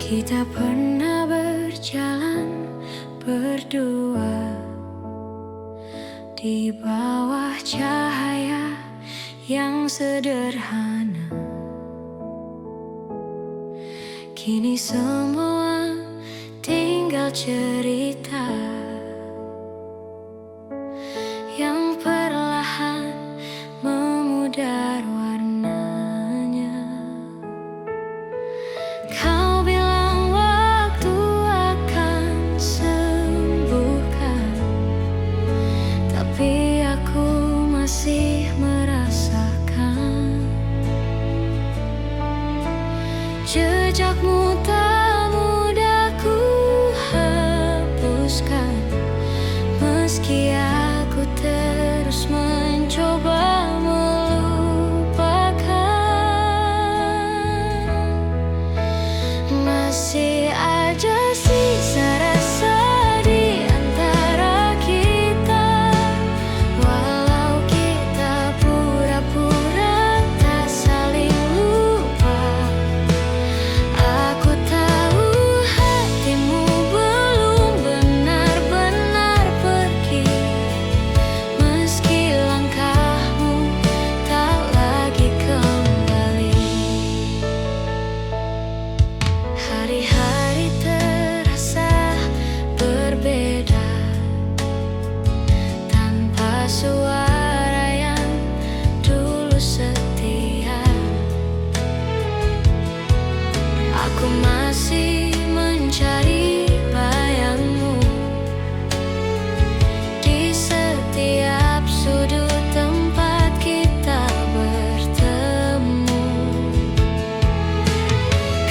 Kita pernah berjalan berdua di bawah cahaya yang sederhana. Kini semua tinggal cerita yang perlahan memudar warnanya. Kau bilang waktu akan sembuhkan, tapi aku masih merasakan jejakmu tak mudah ku hapuskan. Meski aku terus mencoba melupakan, masih ada sisa rasa di antara kita. Walau kita pura-pura tak saling lupa, aku tahu hatimu belum benar-benar pergi. Meski langkahmu tak lagi kembali, hari-hari terasa berbeda tanpa suara yang dulu setia. Aku masih mencari bayangmu di setiap sudut tempat kita bertemu.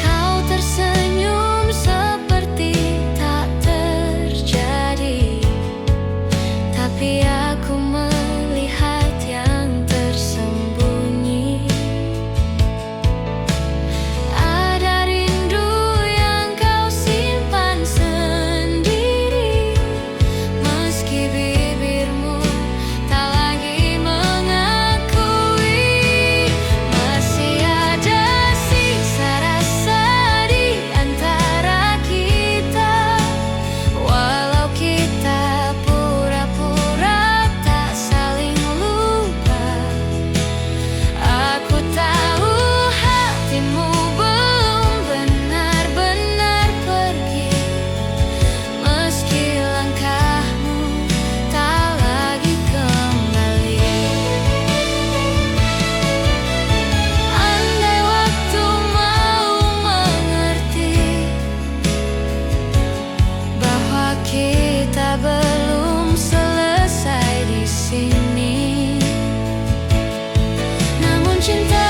Kau tersenyum seperti tak terjadi, tapi aku melihat yang tersembunyi. Ada rindu yang kau simpan sendiri, meski bibirmu tak lagi mengakui. Masih ada sisa rasa di antara kita. Walau kita pura-pura tak saling lupa, aku tahu hatimu belum benar-benar pergi. Meski langkahmu tak lagi kembali. Andai waktu mau mengerti bahwa kita belum selesai di sini. Namun cinta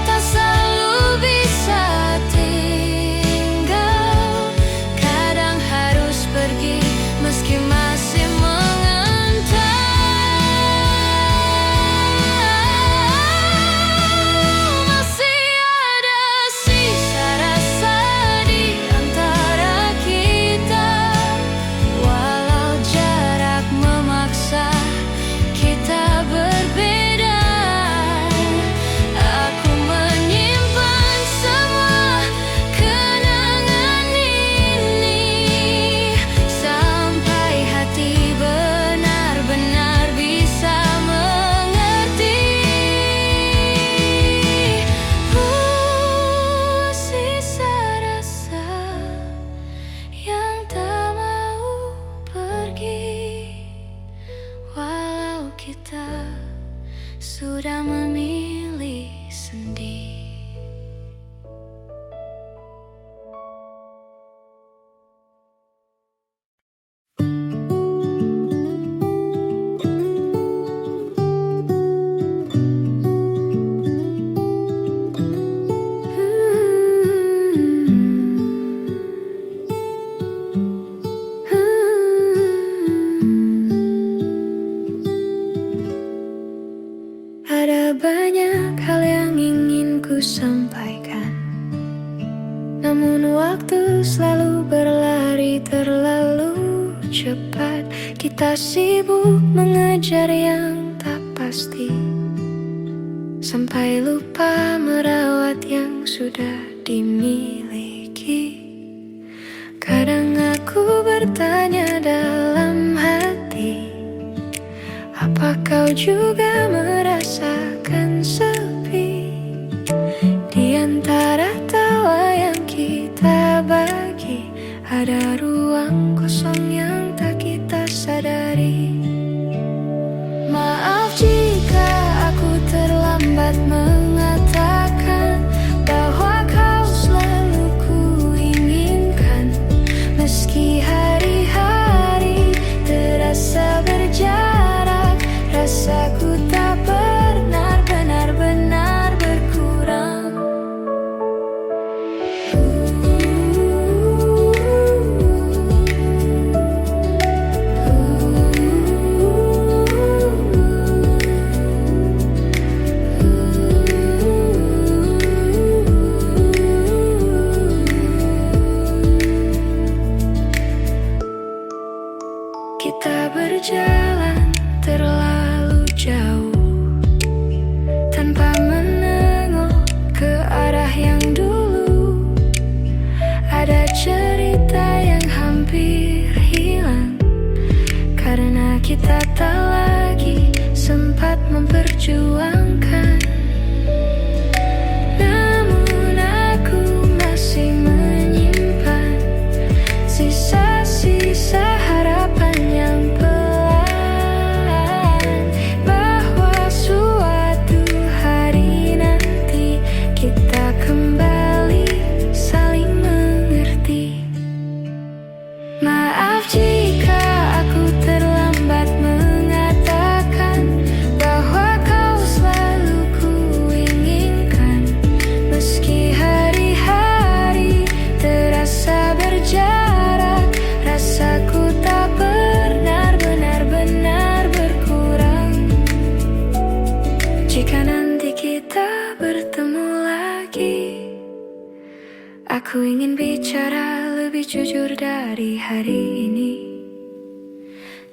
tak selalu bisa tinggal, kadang harus pergi meski masih mengantar. Masih ada sisa rasa di antara kita. Walau jarak memaksa kita berbeda, aku menyimpan semua kenangan ini sampai hati benar-benar bisa mengerti. Sisa rasa yang tak mau pergi, walau kita sudah memilih sendiri. Ada banyak hal yang ingin ku sampaikan, namun waktu selalu berlari terlalu cepat. Kita sibuk mengejar yang tak pasti, sampai lupa merawat yang sudah dimiliki. bertanya dalam hati, apa kau juga merasakan sepi? Di antara tawa yang kita bagi, ada ruang kosong yang tak kita sadari. Maaf jika aku terlambat mengatakan bahwa kau selalu kuinginkan. Meski hari-hari terasa berjarak, rasaku tak pernah benar-benar berkurang. Kita berjalan terlalu jauh tanpa menengok ke arah yang dulu. Ada cerita yang hampir hilang karena kita tak lagi sempat memperjuangkan. Namun aku masih menyimpan sisa-sisa harapan yang pelan, bahwa suatu hari nanti kita kembali saling mengerti. Maaf jika aku terlambat mengatakan bahwa kau selalu kuinginkan. Meski hari-hari terasa berjarak, rasaku tak pernah benar-benar berkurang. Jika nanti kita bertemu lagi, aku ingin bicara lebih jujur dari hari ini,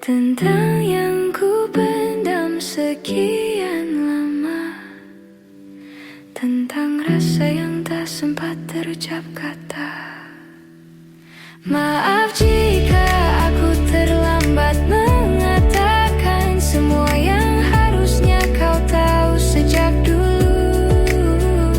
tentang yang ku pendam sekian lama, tentang rasa yang tak sempat terucap kata. Maaf jika aku terlambat mengatakan semua yang harusnya kau tahu sejak dulu.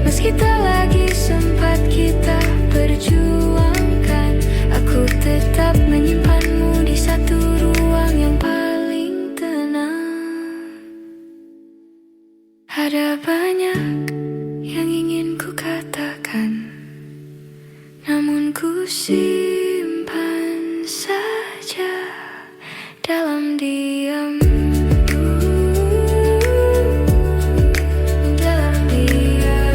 Meski tak lagi sempat kita perjuangkan, aku tetap menyimpanmu di satu ruang yang paling tenang. Ada banyak yang ingin ku katakan, namun ku simpan saja dalam diam. Dalam diam.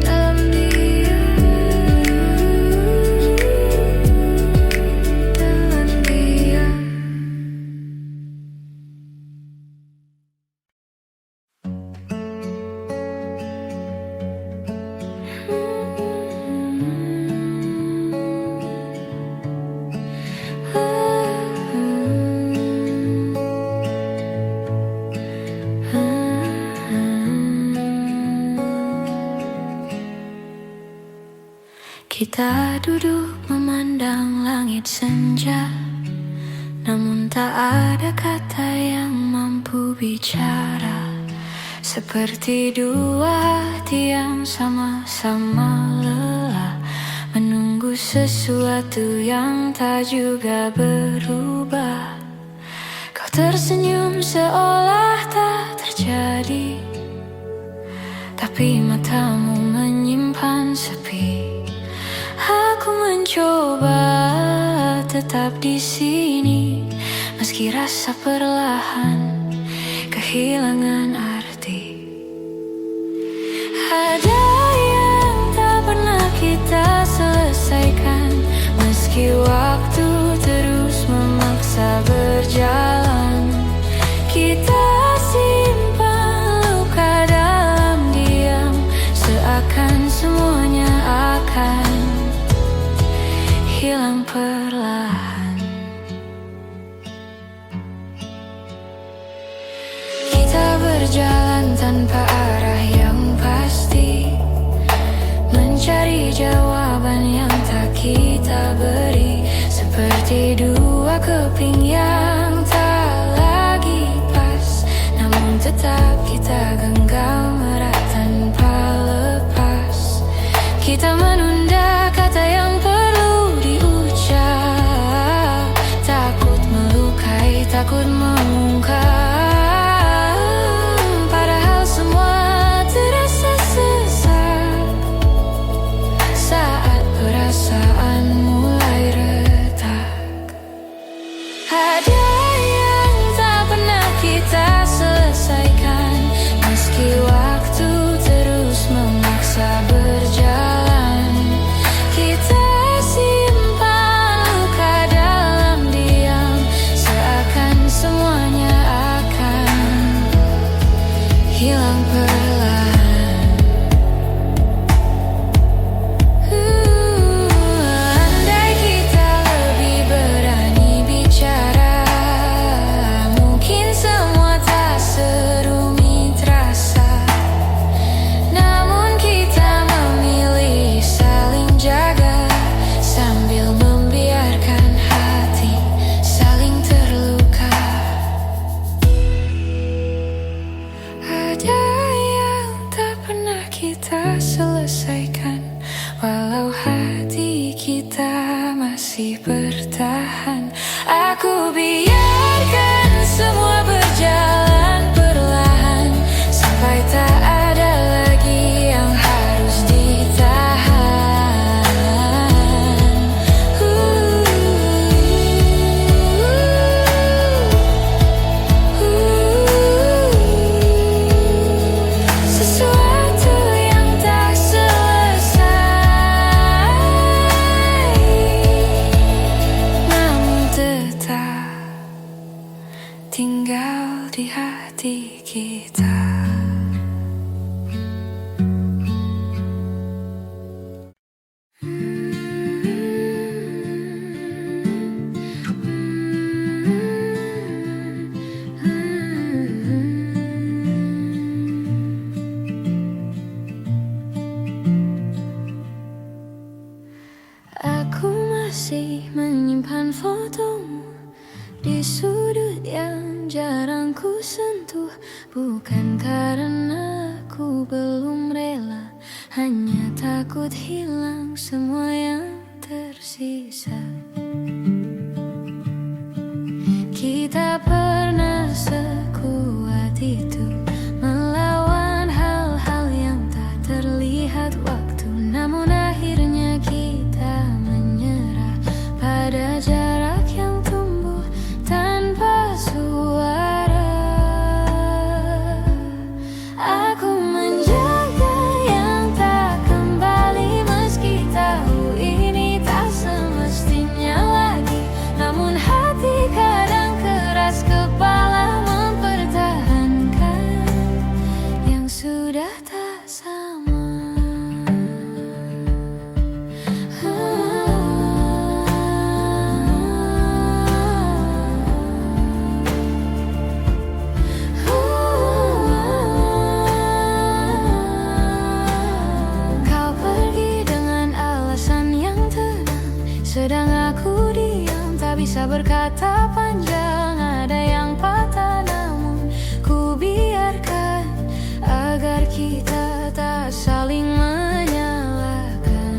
Dalam diam. Dalam diam. Kita duduk memandang langit senja, namun tak ada kata yang mampu bicara. Seperti dua hati yang sama-sama lelah, menunggu sesuatu yang tak juga berubah. Kau tersenyum seolah tak terjadi, tapi matamu menyimpan sepi. Aku mencoba tetap di sini, meski rasa perlahan kehilangan arti. Ada yang tak pernah kita selesaikan, meski waktu terus memaksa berjalan. Kita simpan luka dalam diam, seakan semuanya akan hilang perlahan. Kita berjalan tanpa arah yang pasti, masih menyimpan fotomu di sudut yang jarang ku sentuh. Bukan karena ku belum rela, hanya takut hilang semua yang tersisa. Kita pernah sekuat itu melawan hal-hal yang tak terlihat waktu. Namun akhirnya kita menyerah pada jarak yang tumbuh tanpa suara. Aku menjaga yang tak kembali, meski tahu ini tak semestinya lagi. Namun hati kadang keras kepala mempertahankan yang sudah tak sama. Kau pergi dengan alasan yang tenang, sedang aku diam, tak bisa berkata panjang. Ada yang patah namun ku biarkan, agar kita tak saling menyalahkan.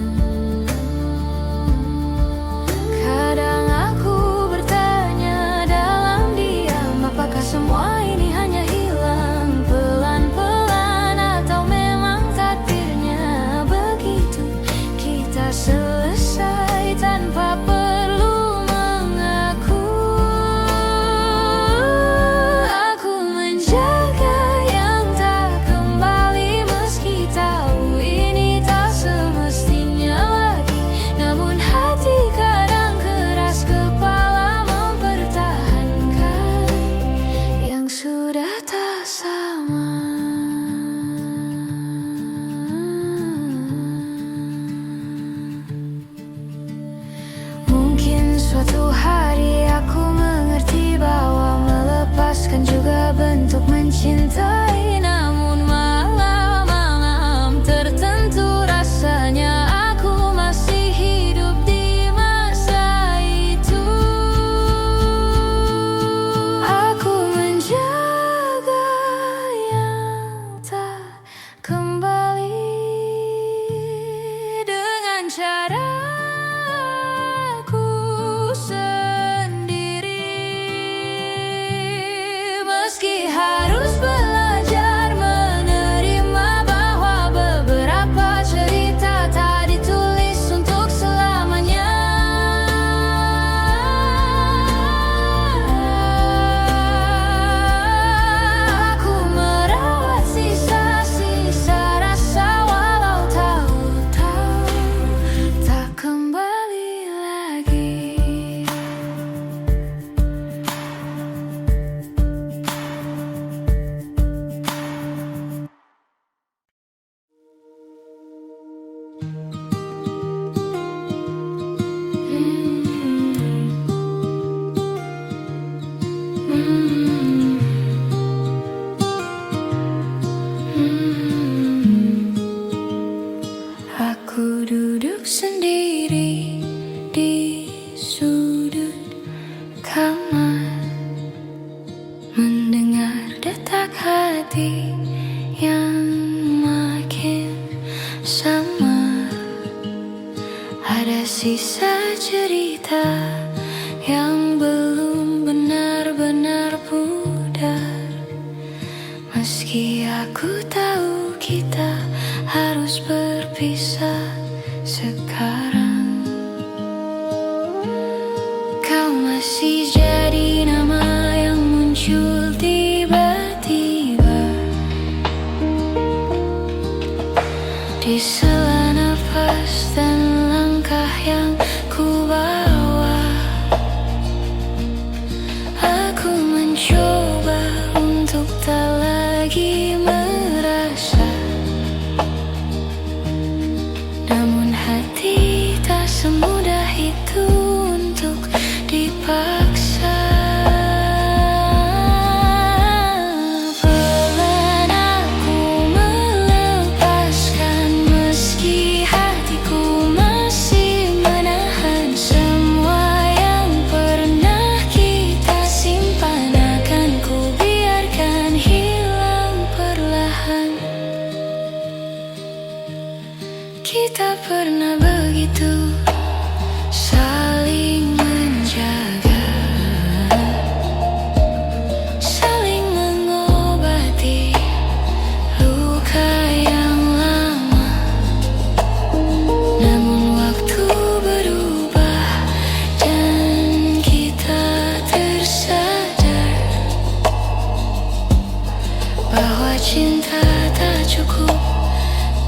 Kadang aku bertanya dalam diam, apakah semua ini hanya hilang pelan-pelan, atau memang takdirnya begitu. Kita selesai tanpa perlu mengaku. Aku menjaga yang tak kembali, meski tahu ini tak semestinya lagi. Namun hati kadang keras kepala mempertahankan yang sudah tak sama. Mungkin suatu hari aku mengerti bahwa melepaskan juga bentuk mencintai. Namun malam-malam tertentu rasanya aku masih hidup di masa itu. Aku menjaga yang tak kembali dengan caraku sendiri, meski harus belajar menerima bahwa beberapa cerita tak ditulis untuk selamanya. Aku merawat sisa-sisa rasa, walau tahu-tahu tak kembali lagi. Aku duduk sendiri di sudut kamar, mendengar detak hati yang makin samar. Ada sisa cerita yang belum benar-benar pudar, meski aku tahu kita harus berpisah sekarang. Kau masih jadi nama yang muncul tiba-tiba di sela nafas dan langkah yang ku bawa. Aku mencoba untuk tak lagi merasa, namun hati tak semudah itu untuk dipaksa. Pelan aku melepaskan, meski hatiku masih menahan semua. Kita pernah begitu saling menjaga, saling mengobati luka yang lama. Namun waktu berubah dan kita tersadar bahwa cinta tak cukup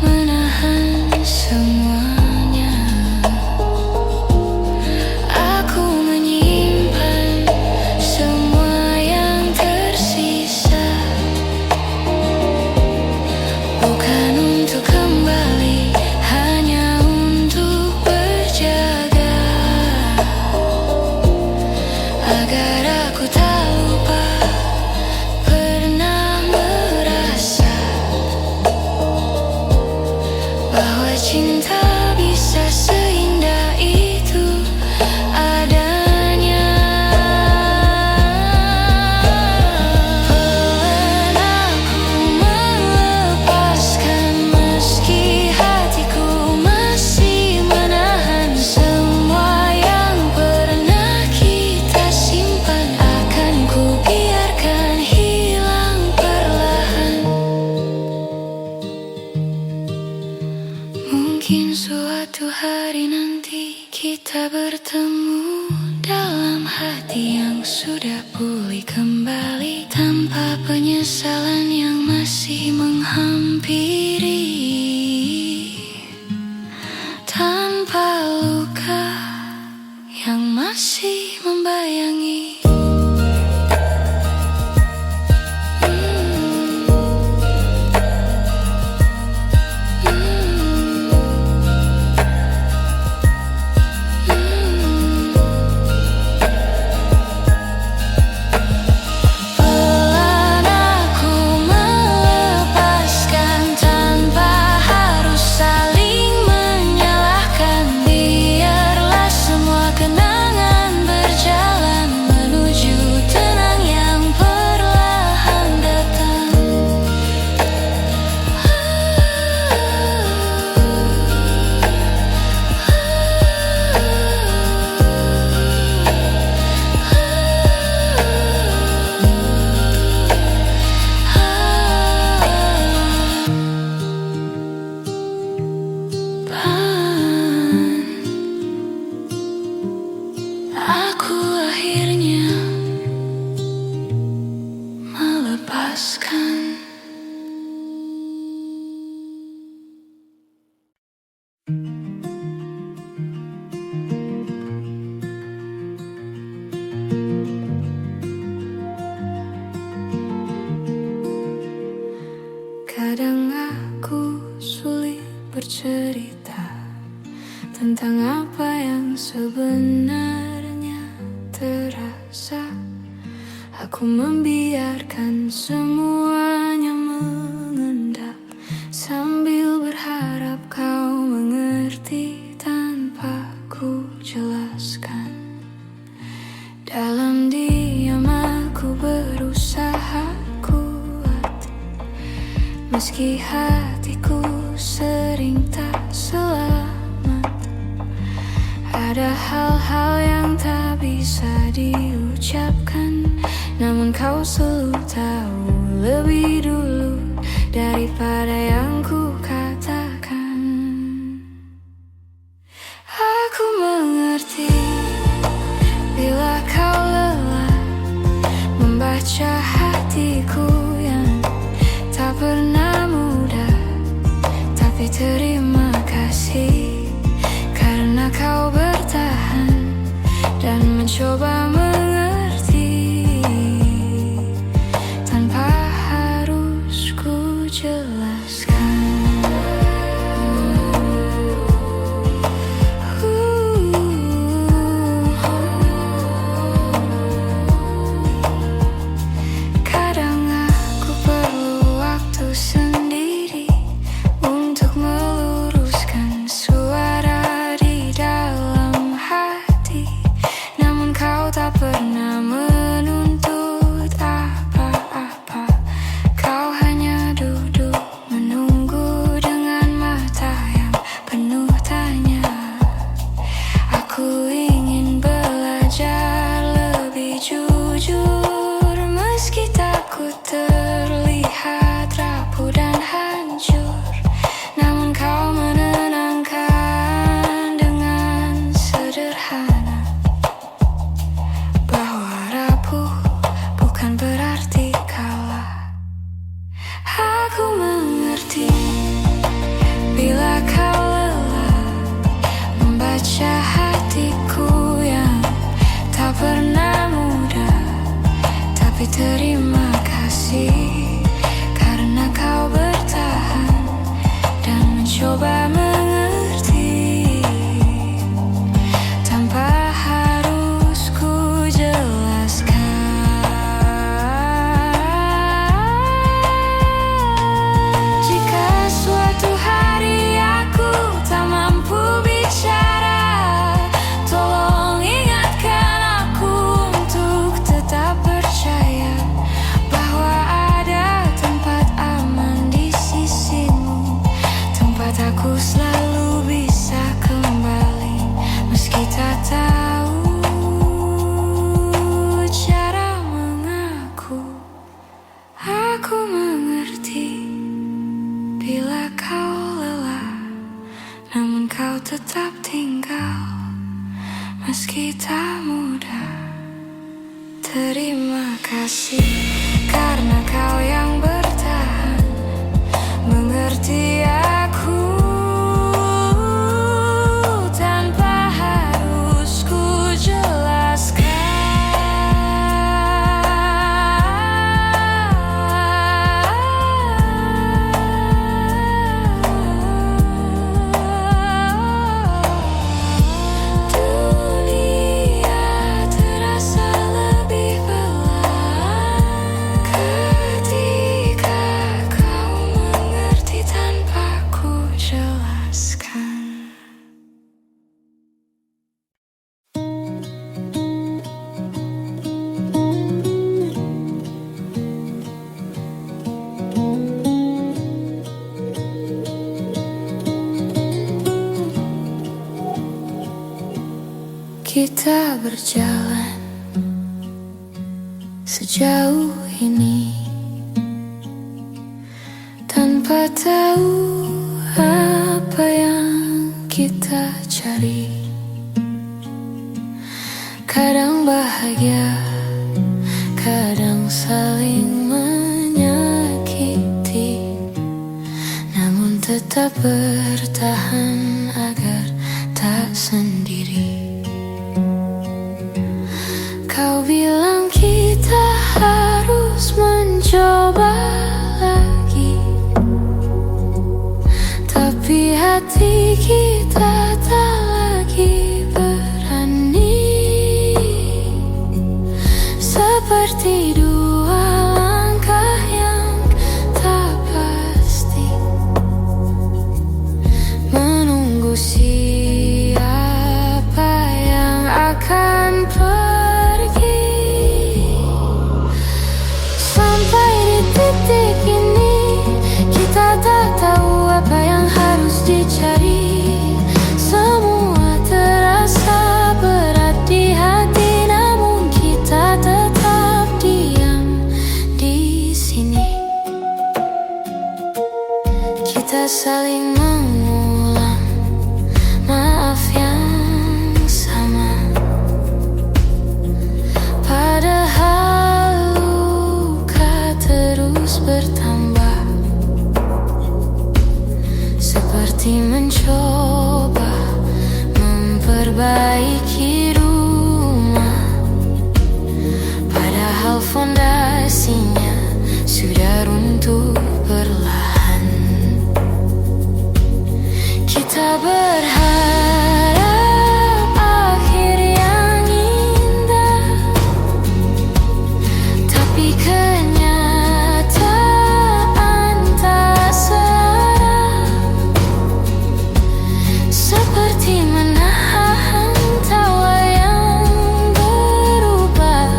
menahan semuanya. Aku menyimpan semua yang tersisa, bukan untuk kembali, hanya untuk berjaga, agar aku tak lupa pernah merasa bahwa cinta bisa seindah itu adanya. Pelan aku melepaskan, meski hatiku masih menahan semua yang pernah kita simpan. Akan ku biarkan hilang perlahan. Mungkin suatu hari nanti kita bertemu dalam hati yang sudah pulih kembali, tanpa penyesalan yang masih menghampiri, tanpa luka yang masih membayangi. Aku akhirnya melepaskan. Kadang aku sulit bercerita tentang apa yang sebenarnya terasa. Aku membiarkan semuanya mengendap, sambil berharap kau mengerti tanpa ku jelaskan. Dalam diam aku berusaha kuat, meski hatiku sering tak selamat. Ada hal-hal yang tak bisa diucapkan, namun kau selalu tahu lebih dulu daripada yang ku katakan. Aku mengerti bila kau lelah membaca hatiku yang tak pernah mudah. Tapi terima kasih karena kau bertahan dan mencoba mengerti tanpa harus ku jelaskan. Kadang aku perlu waktu sendiri untuk meluruskan suara di dalam hati, namun kau tak mencoba mengerti tanpa harus ku jelaskan. Jika suatu hari aku tak mampu bicara, tolong ingatkan aku untuk tetap percaya bahwa ada tempat aman di sisimu, tempat aku selalu bisa kembali meski tak tahu cara mengaku. Aku mengerti bila kau lelah, namun kau tetap tinggal meski tak mudah. Terima kasih karena kau yang bertahan, mengerti aku tanpa harus ku jelaskan. Dunia terasa lebih pelan ketika kau mengerti tanpa ku jelaskan. Kita berjalan sejauh ini tanpa tahu apa yang kita cari. Kadang bahagia, kadang saling menyakiti, namun tetap bertahan agar tak sendiri. Kau bilang kita harus mencoba lagi, tapi hati kita tak lagi berani. Seperti dua langkah yang tak pasti, menunggu siapa yang akan pergi. Sampai di titik ini kita tak tahu apa yang harus dicari. Semua terasa berat di hati, namun kita tetap diam di sini. Kita saling mengulang maaf yang sama, padahal luka terus bertambah. Seperti mencoba memperbaiki rumah, padahal fondasinya sudah runtuh perlahan. Kita berharap akhir yang indah, tapi kenyataan tak searah. Seperti menahan tawa yang berubah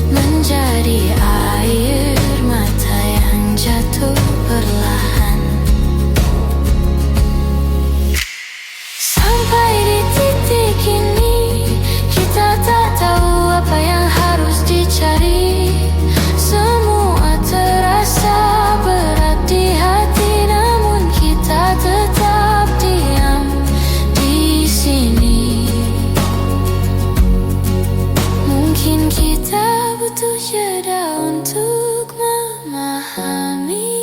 menjadi air mata yang jatuh perlahan. Sampai di titik ini kita tak tahu apa yang harus dicari. Semua terasa berat di hati, namun kita tetap diam di sini. Mungkin kita butuh jeda untuk memahami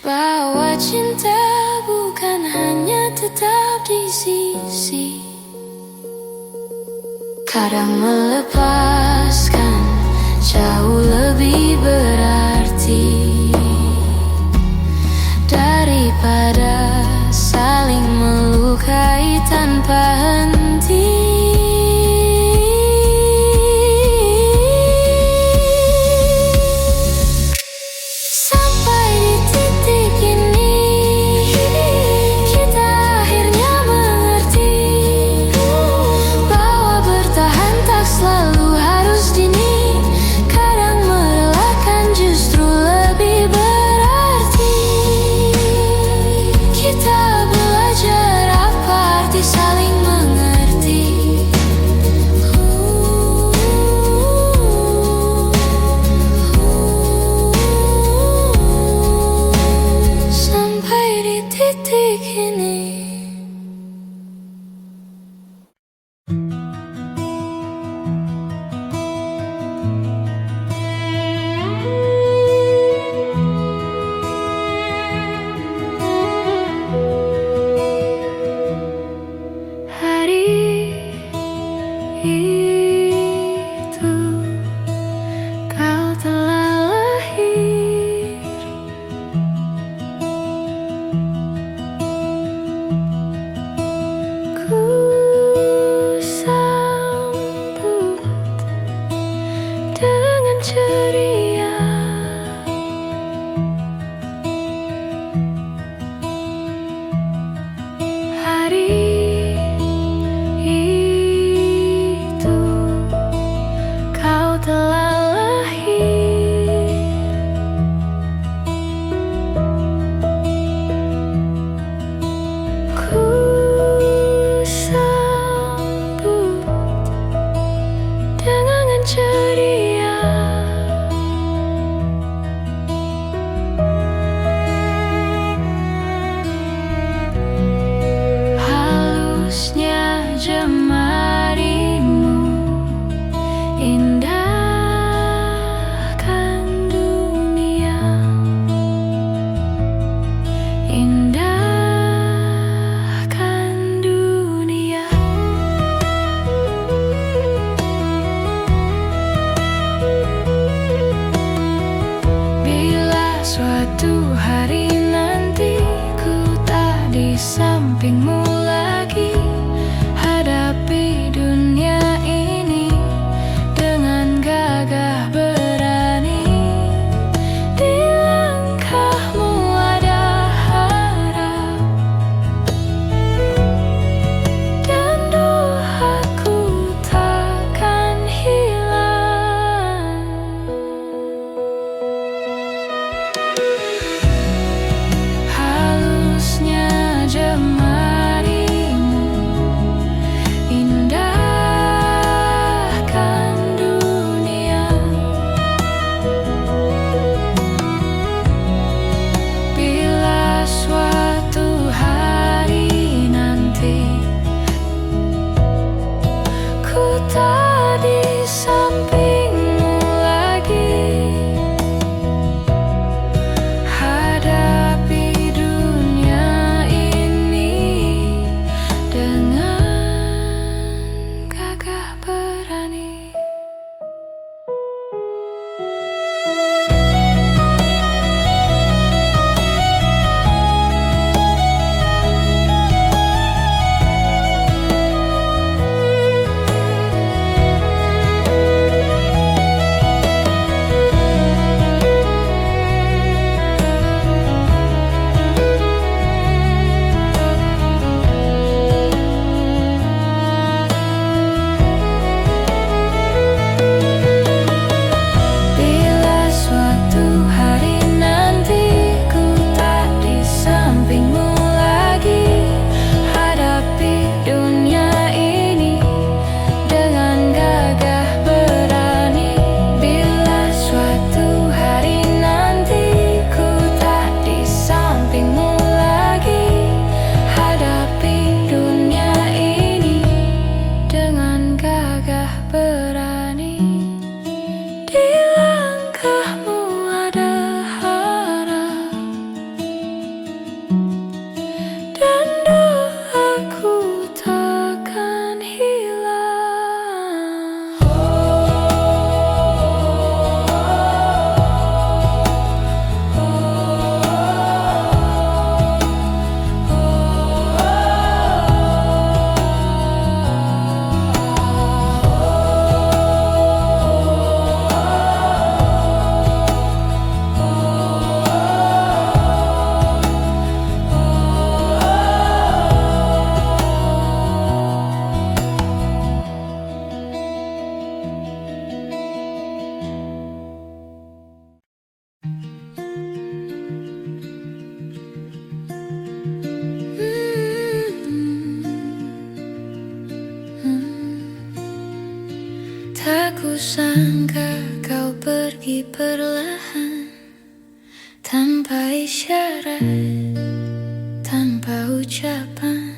bahwa cinta bukan hanya tetap di sisi. Kadang melepaskan jauh lebih berarti. daripada saling melukai tanpa henti. Sampai di titik ini kita akhirnya mengerti bahwa bertahan tak selalu harus dini. Kadang merelakan justru lebih berarti. Kita belajar apa arti saling mengerti. Sampai di titik ini. Hari itu kau telah lahir. Ku sambut dengan ceria. Hari itu kau telah lahir. Ku sambut dengan ceria. Halusnya jemarimu indahkan dunia. Indahkan dunia. Bila suatu hari nanti ku tak di sampingmu lagi, hadapi dunia ini dengan gagah berani. Di langkahmu ada harap dan doaku takkan hilang. Halusnya jemarimu sangka kau pergi perlahan, tanpa isyarat, tanpa ucapan.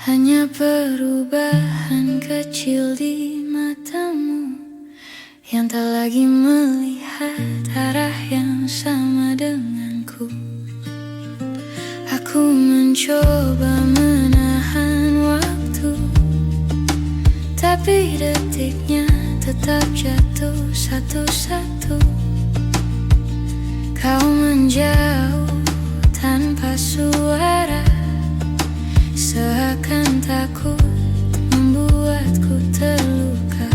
Hanya perubahan kecil di matamu yang tak lagi melihat arah yang sama denganku. Aku mencoba menahan waktu, tapi detiknya tetap jatuh satu-satu. Kau menjauh tanpa suara, seakan takut membuatku terluka.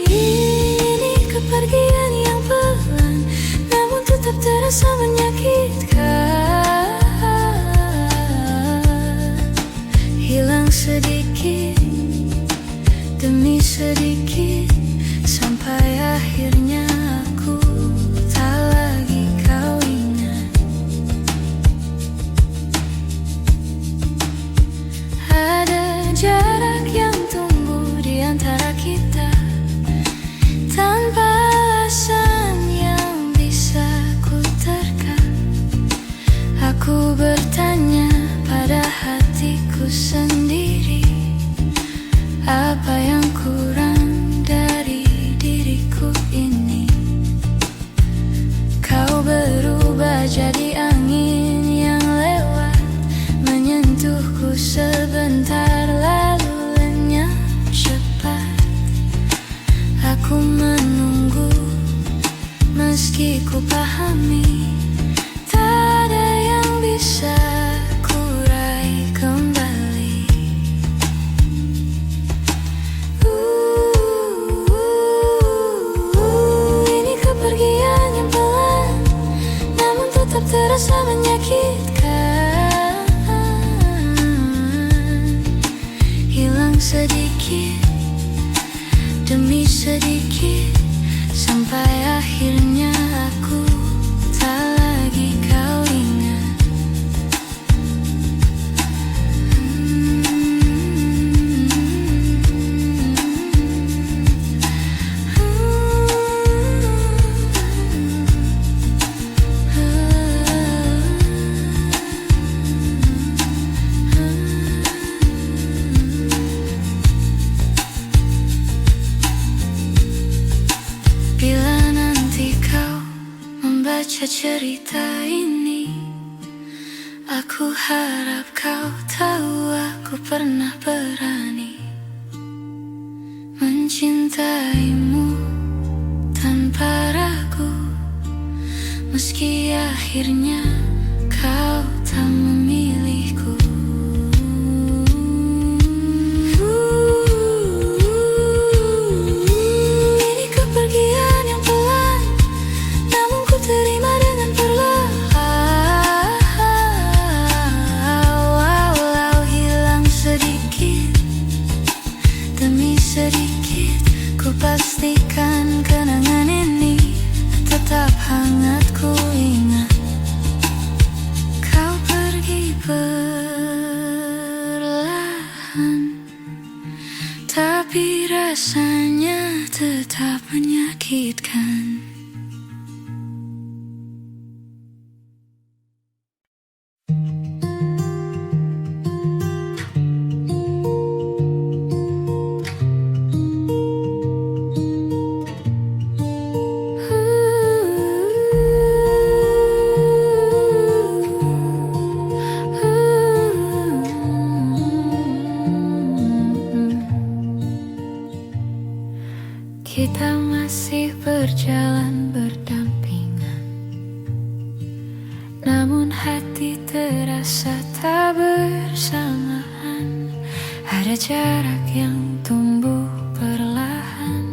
Ini kepergian yang pelan, namun tetap terasa menyakitkan. Hilang sedikit demi sedikit, sampai akhirnya aku tak lagi kau ingat. Ada jarak yang tumbuh di antara kita, tanpa alasan yang bisa ku terka. Aku bertanya pada hatiku sendiri, apa yang kurang dari diriku ini? Kau berubah jadi angin yang lewat, menyentuhku sebentar lalu lenyap cepat. Aku menunggu meski ku pahami tak ada yang bisa ku raih kembali. Ini kepergian yang pelan, namun tetap terasa menyakitkan. Hilang sedikit demi sedikit, sampai akhirnya aku tak lagi kau ingat. Bila nanti kau membaca cerita ini, aku harap kau tahu aku pernah berani mencintaimu tanpa ragu, meski akhirnya kau tak memilihku. Ini kepergian yang pelan, namun ku terima dengan perlahan. Walau hilang sedikit demi sedikit, ku pastikan kenangan ini tetap hangat ku ingat. Kau pergi perlahan, tapi rasanya tetap menyakitkan. Kita masih berjalan berdampingan, namun hati terasa tak bersamaan. Ada jarak yang tumbuh perlahan,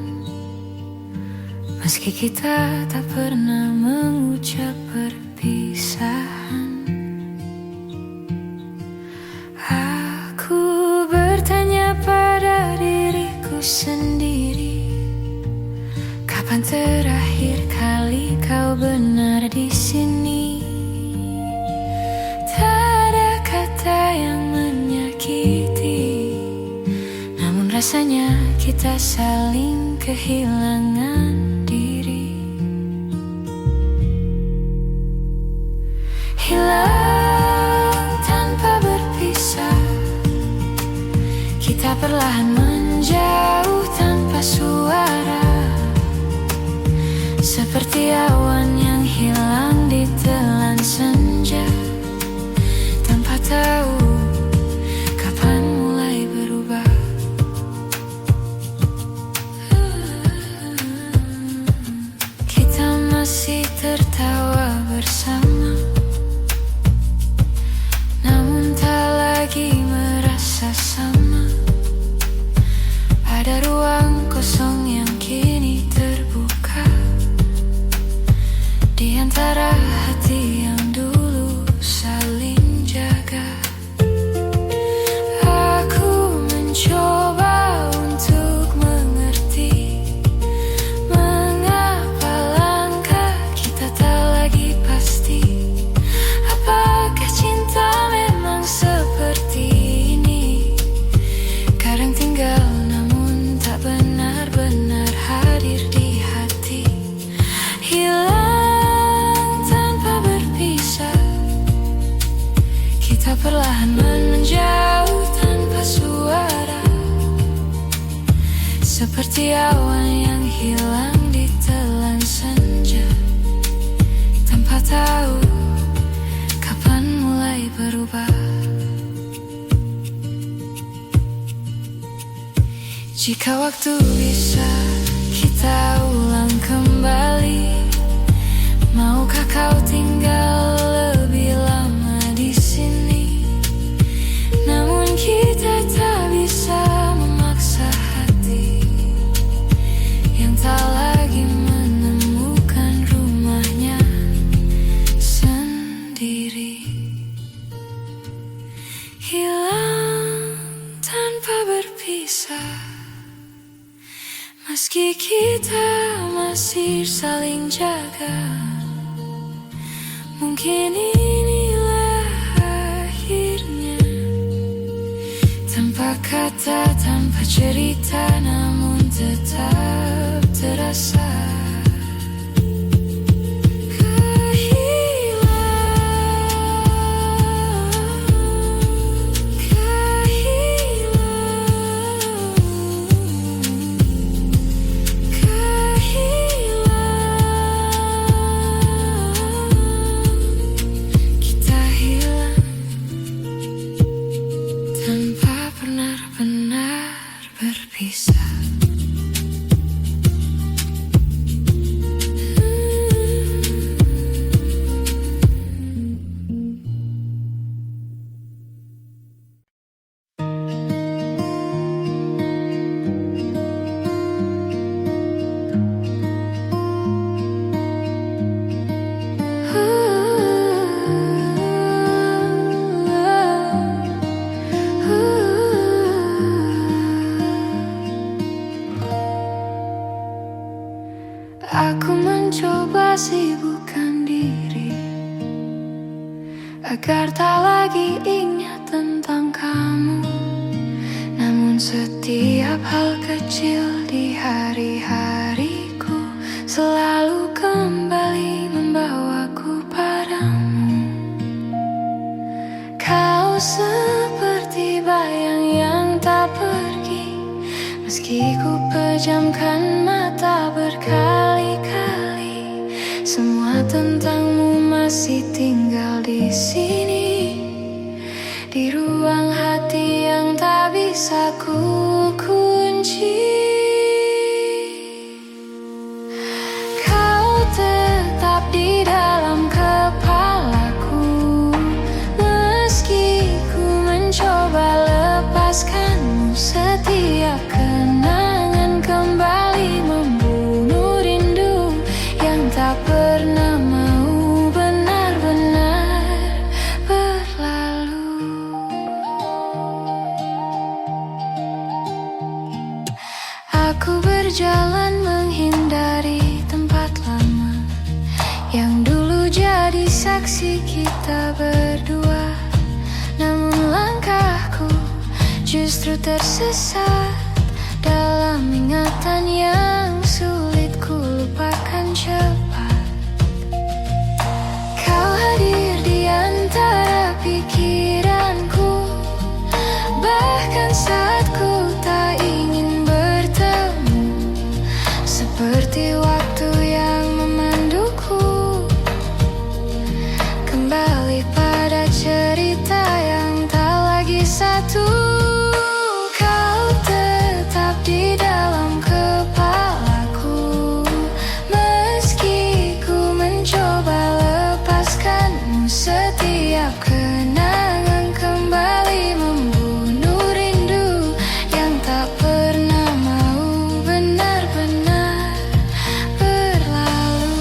meski kita tak pernah mengucap perpisahan. Aku bertanya pada diriku sendiri, kapan terakhir kali kau benar di sini? Tak ada kata yang menyakiti Rasanya kita saling kehilangan diri, hilang tanpa berpisah. Kita perlahan menjauh tanpa suara, seperti awan yang hilang di telan senja, tanpa tahu kapan mulai berubah. Kita masih tertawa bersama, namun tak lagi merasa sama. Ada ruang kosong yang kini terbuka di antara hati yang dulu saling jaga. Aku mencoba untuk mengerti mengapa langkah kita tak lagi pasti. Apakah cinta memang seperti ini? Kadang tinggal namun tak benar-benar hadir di hati, hilang tanpa berpisah. Kita perlahan menjauh tanpa suara, seperti awan yang hilang di telan senja, tanpa tahu kapan mulai berubah. Jika waktu bisa kita ulang kembali, maukah kau tinggal lebih lama di sini? Namun kita tak bisa memaksa hati yang tak lagi menemukan rumahnya sendiri. Hilang tanpa berpisah, meski kita masih saling jaga. Mungkin inilah akhirnya, tanpa kata, tanpa cerita, namun tetap terasa. Tanpa benar-benar berpisah. Aku mencoba sibukkan diri agar tak lagi ingat tentang kamu. Namun setiap hal kecil di hari-hariku selalu kembali membawaku padamu. Kau seperti bayang yang tak pergi, meski ku pejamkan mata berkali-kali. Semua tentangmu masih tinggal di sini, di ruang hati yang tak bisa ku kunci. Kau tetap di dalam kepalaku, meski ku mencoba lepaskanmu. Setiap kenangan kembali membunuh rindu yang tak pernah mau benar-benar berlalu. Aku berjalan menghindari tempat lama yang dulu jadi saksi kita berdua. Namun langkahku justru tersesat dalam ingatan yang sulit ku lupakan cepat. Kau hadir di antara pikiranku, bahkan saat ku tak ingin bertemu, seperti waktu yang memanduku kembali pada cerita yang tak lagi satu. Kau tetap di dalam kepalaku, meski ku mencoba lepaskanmu. Setiap kenangan kembali membunuh rindu yang tak pernah mau benar-benar berlalu.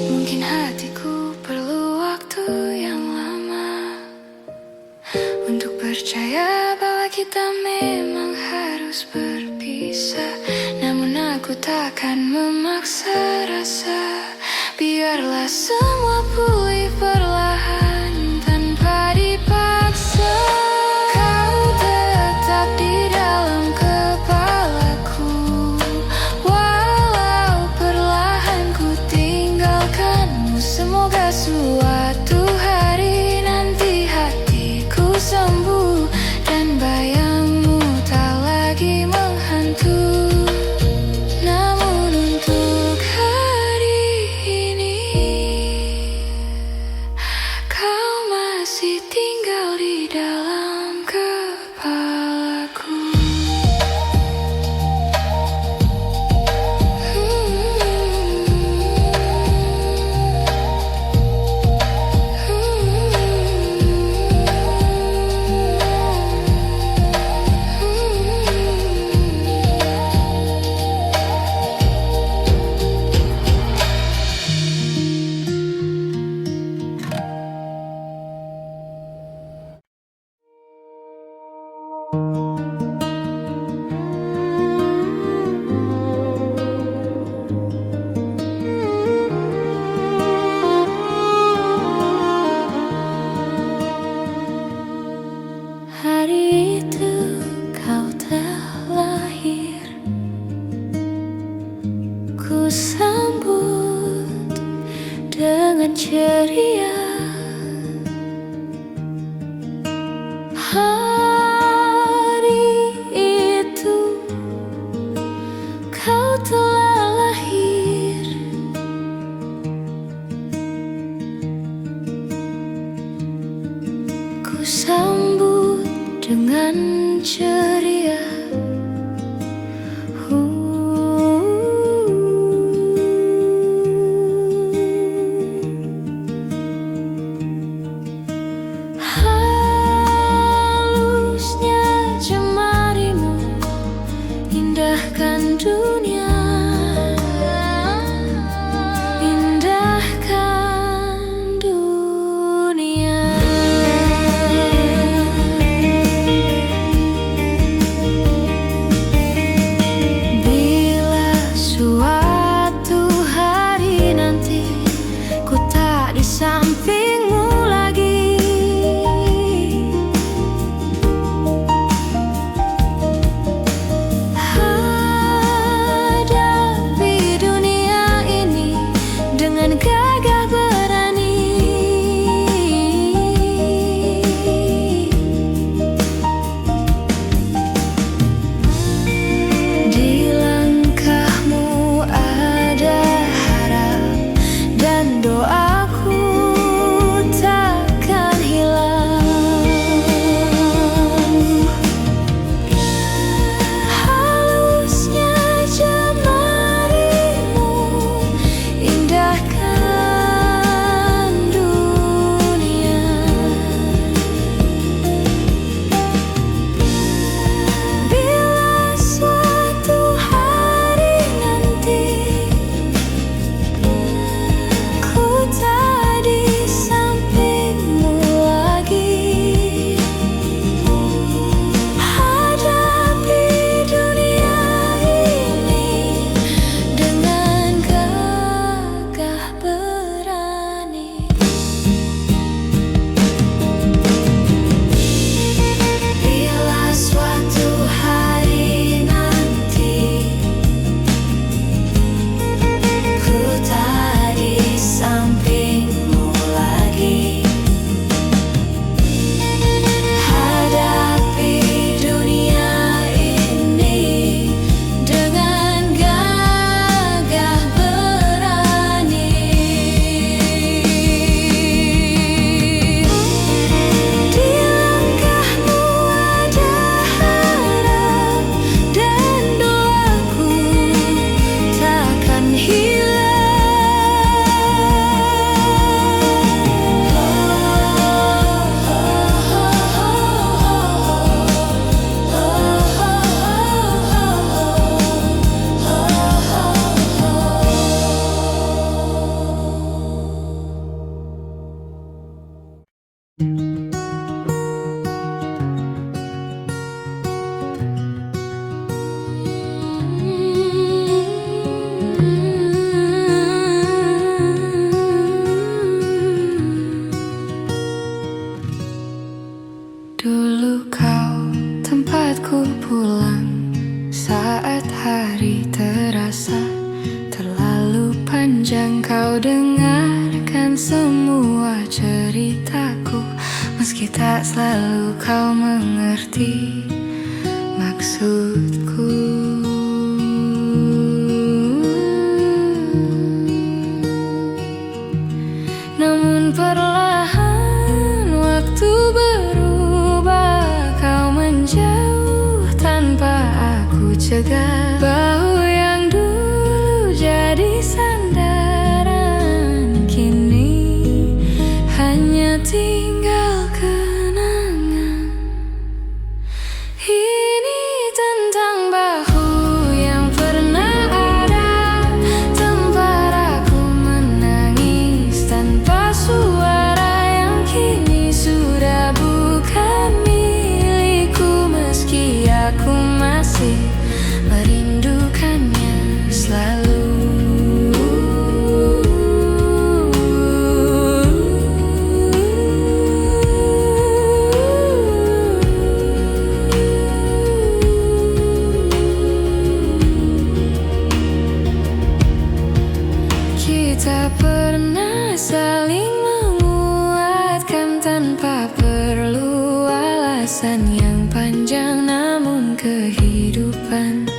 Mungkin hatiku perlu waktu yang lama untuk percaya bahwa kita memang harus berpisah. Namun aku takkan memaksa rasa, biarlah semua pulih perlahan tanpa dipaksa. Kau tetap di dalam kepalaku, walau perlahan ku tinggalkanmu. Semoga suatu hari nanti hatiku sembuh dan bayangmu tak lagi menghantui. Namun untuk hari ini kau masih tinggal di dalam kepalaku. Hari itu kau telah lahir, ku sambut dengan ceria. Hari itu kau telah lahir, ku sambut dengan ceria. Halusnya jemarimu indahkan dunia, indahkan dunia. Bila suatu hari nanti ku tak di sampingmu lagi, hadapi dunia ini dengan gagah berani. Di langkahmu ada harap dan doaku semua ceritaku, meski tak selalu kau mengerti maksudku. Namun perlahan waktu berubah, kau menjauh tanpa aku cegah. Bahu yang dulu jadi sandaran, kini hanya tinggal kenangan. Ini tentang bahu yang pernah ada, tempat aku menangis tanpa suara, yang kini sudah bukan milikku, meski aku masih merindukannya selalu. Kita pernah saling menguatkan tanpa perlu alasan yang panjang, namun kehidupan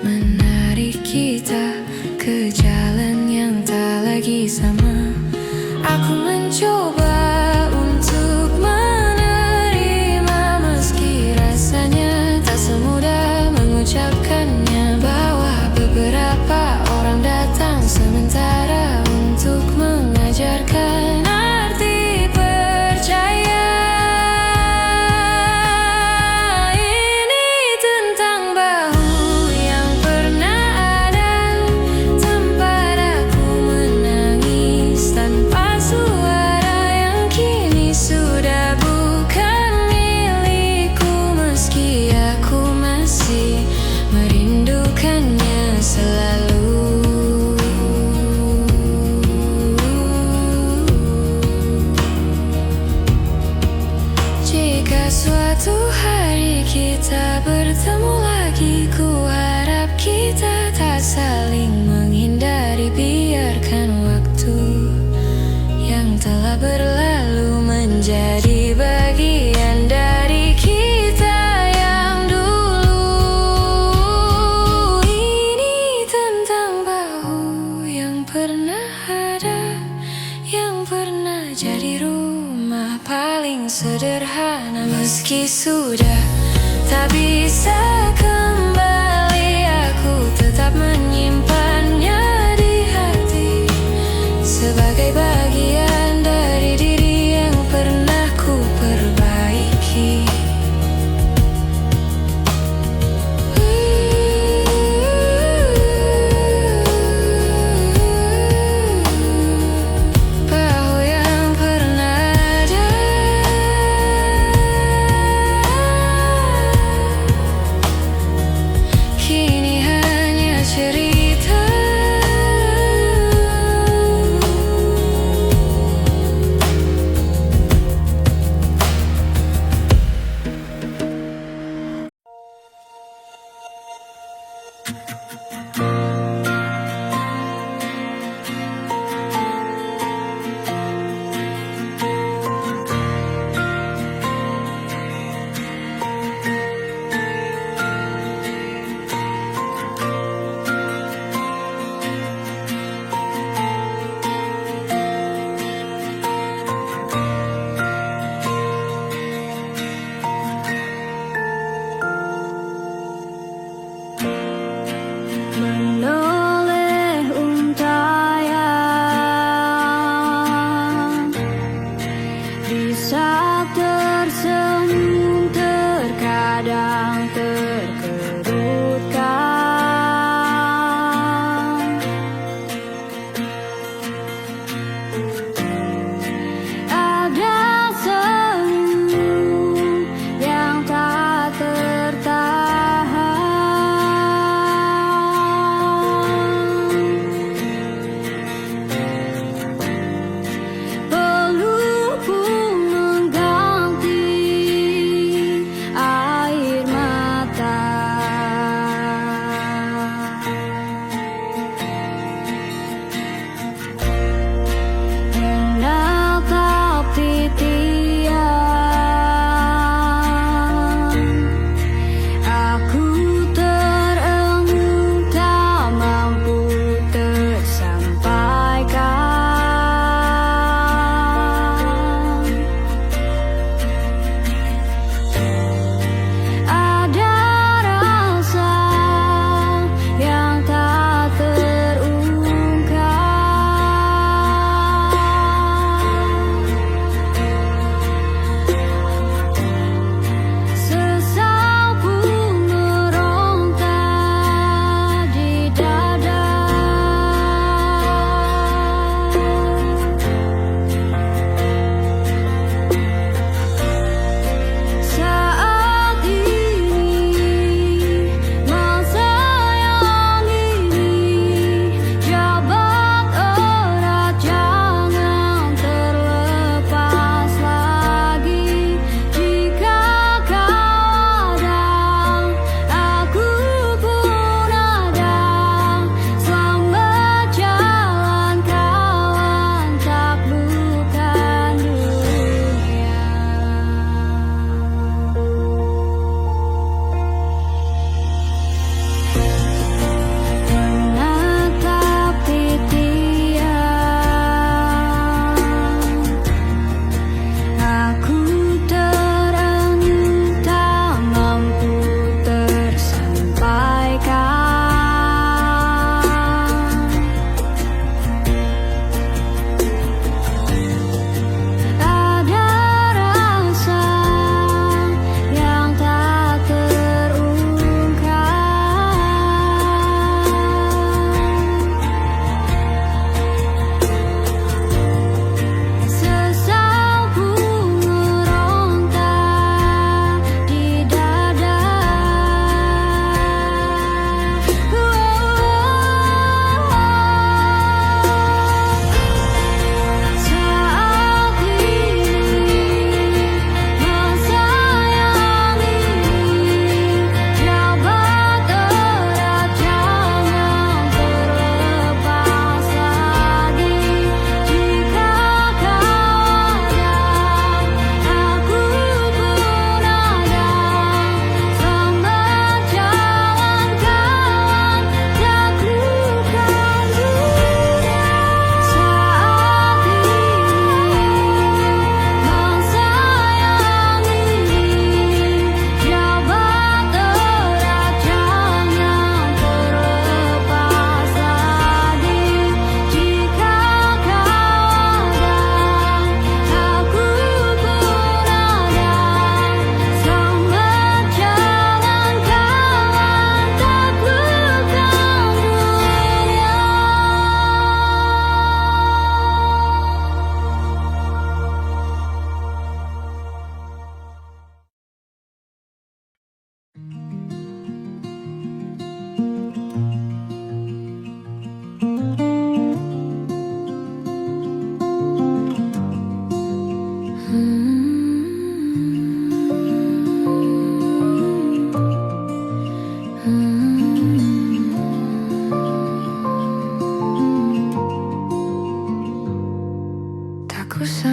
menarik kita ke jalan yang tak lagi sama. Aku mencoba untuk menerima, meski rasanya tak semudah mengucapkannya, bahwa beberapa orang datang sementara untuk mengajarkan arti percaya. Ini tentang bahu yang pernah ada, tempat aku menangis tanpa suara, yang kini sudah bukan milikku, meski aku masih merindukannya selalu. Jika suatu hari kita bertemu lagi, ku harap kita tak saling menghindari. Biarkan waktu yang telah berlalu menjadi bagian dari kita yang dulu. Ini tentang bahu yang pernah ada, yang pernah jadi rumah paling sederhana, meski sudah tak bisa kembali, aku tetap menyimpannya di hati sebagai bagian dari diri yang pernah ku perbaiki. Bahu yang pernah ada,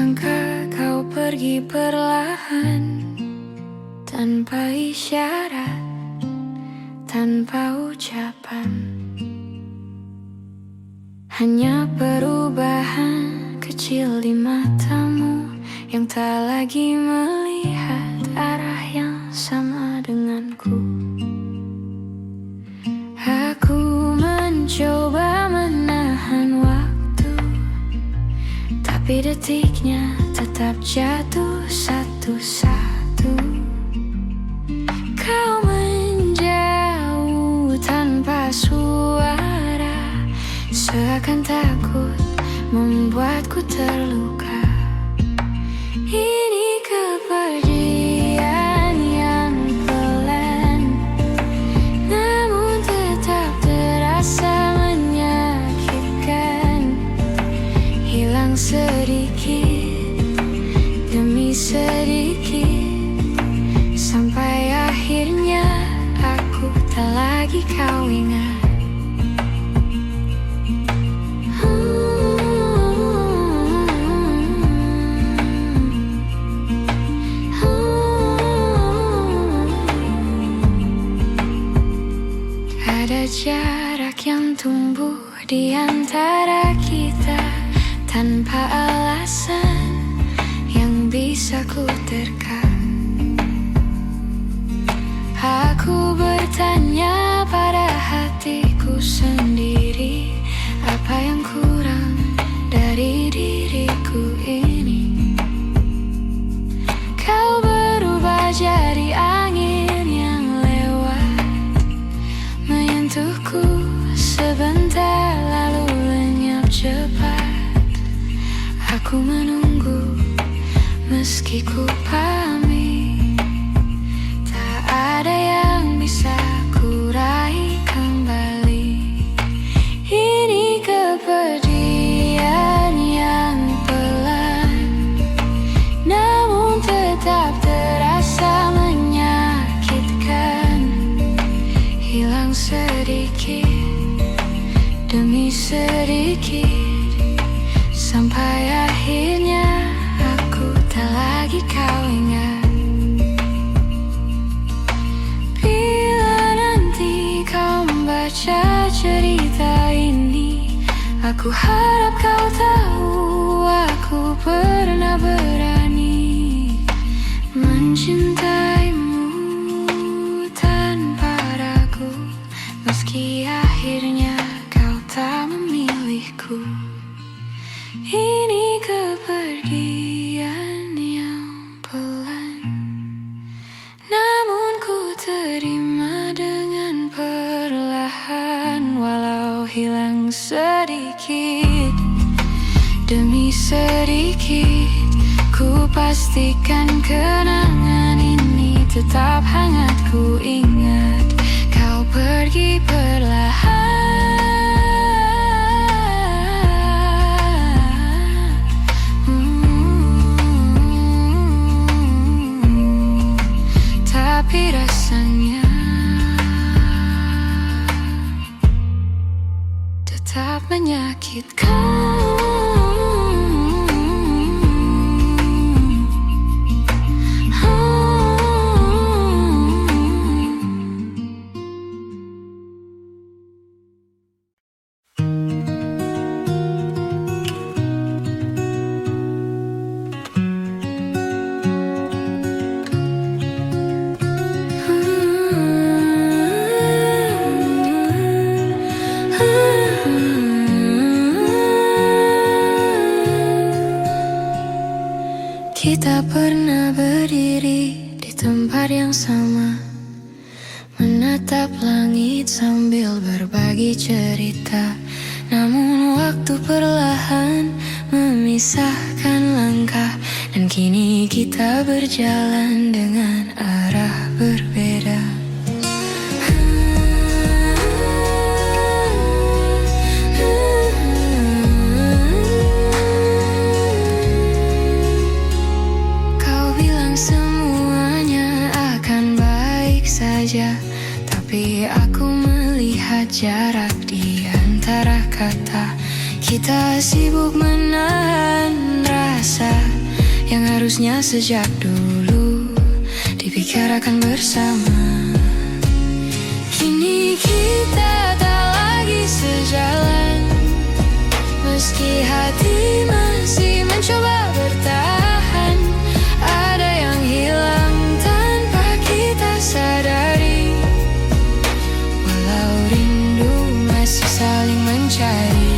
sangka kau pergi perlahan, tanpa isyarat, tanpa ucapan. Hanya perubahan kecil di matamu yang tak lagi melihat arah yang sama denganku. Aku mencoba menahan waktu, tapi detiknya tetap jatuh satu-satu. Kau menjauh tanpa suara, seakan takut membuatku terluka. Ini kepergian yang pelan, namun tetap terasa menyakitkan. Hilang sedikit demi sedikit, sampai akhirnya aku tak lagi kau ingat. Ada jarak yang tumbuh di antara kita tanpa alasan yang bisa ku terka. Aku bertanya pada hatiku sendiri, apa yang kurang dari diriku ini? Kau berubah jadi angin yang lewat, menyentuhku sebentar lalu lenyap cepat. Aku menunggu meski ku pamit, tak ada yang bisa ku raih kembali. Ini kepergian yang pelan, namun tetap terasa menyakitkan. Hilang sedikit demi sedikit, sampai akhirnya aku tak lagi kau ingat. Bila nanti kau membaca cerita ini, aku harap kau tahu aku pernah berani mencintaimu tanpa ragu, meski akhirnya kau tak memilihku. Ini kepergian yang pelan, namun ku terima dengan perlahan. Walau hilang sedikit demi sedikit, ku pastikan kenangan ini tetap hangat. Ku ingat kau pergi perlahan, tapi rasanya tetap menyakitkan. Kita pernah berdiri di tempat yang sama, menatap langit sambil berbagi cerita. Namun waktu perlahan memisahkan langkah, dan kini kita berjalan dengan arah berbeda. Semuanya akan baik saja, tapi aku melihat jarak di antara kata. Kita sibuk menahan rasa yang harusnya sejak dulu dibicarakan bersama. Kini kita tak lagi sejalan, meski hati masih mencoba bertahan. Ada yang hilang tanpa kita sadari, walau rindu masih saling mencari.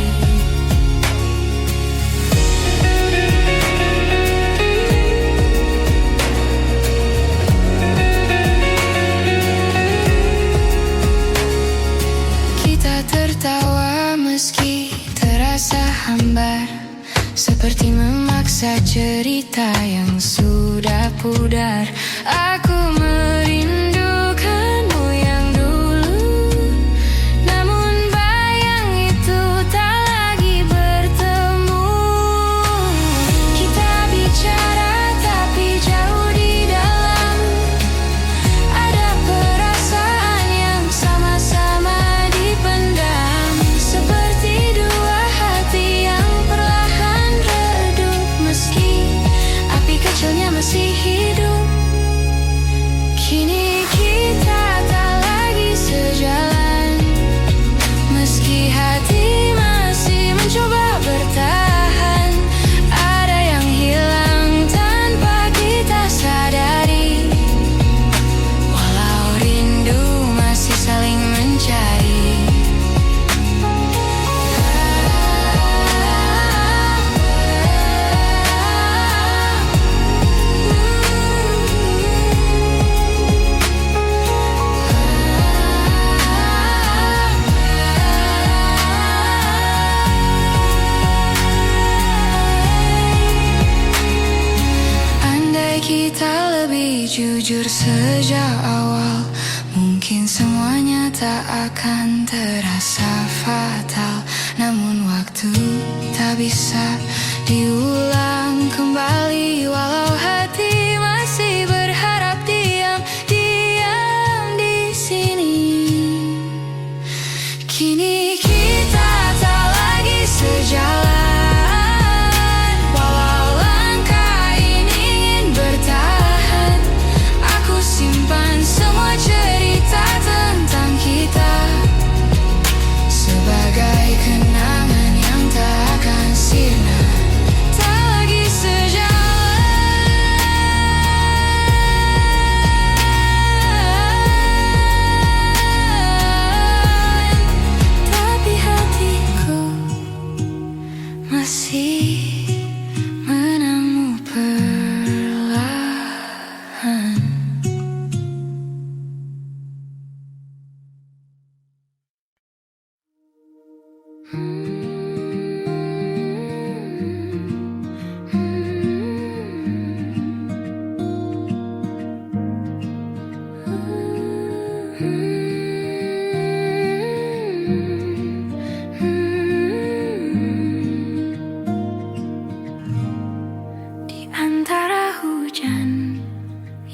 Kita tertawa meski terasa hambar, seperti memaksa cerita yang sudah pudar. Aku merindukanmu yang dulu, namun bayang itu tak lagi bertemu. Kita bicara tapi jauh di dalam, ada perasaan yang sama-sama dipendam, seperti dua hati yang perlahan redup, meski api kecilnya masih hidup. Kini kita tak lagi sejalan, meski hati masih mencoba bertahan. Ada yang hilang tanpa kita sadari, walau rindu masih saling mencari. Andai kita lebih jujur sejak awal, mungkin semuanya tak akan terasa fatal. Namun waktu tak bisa diulang kembali, walau hati masih berharap diam di sini. Kini kita tak lagi sejalan, walau langkah ini ingin bertahan. Aku simpan semua cerita tentang kita sebagai kenangan yang tak akan sirna. Tak lagi sejalan, tapi hatiku masih menamu perlahan. Di antara hujan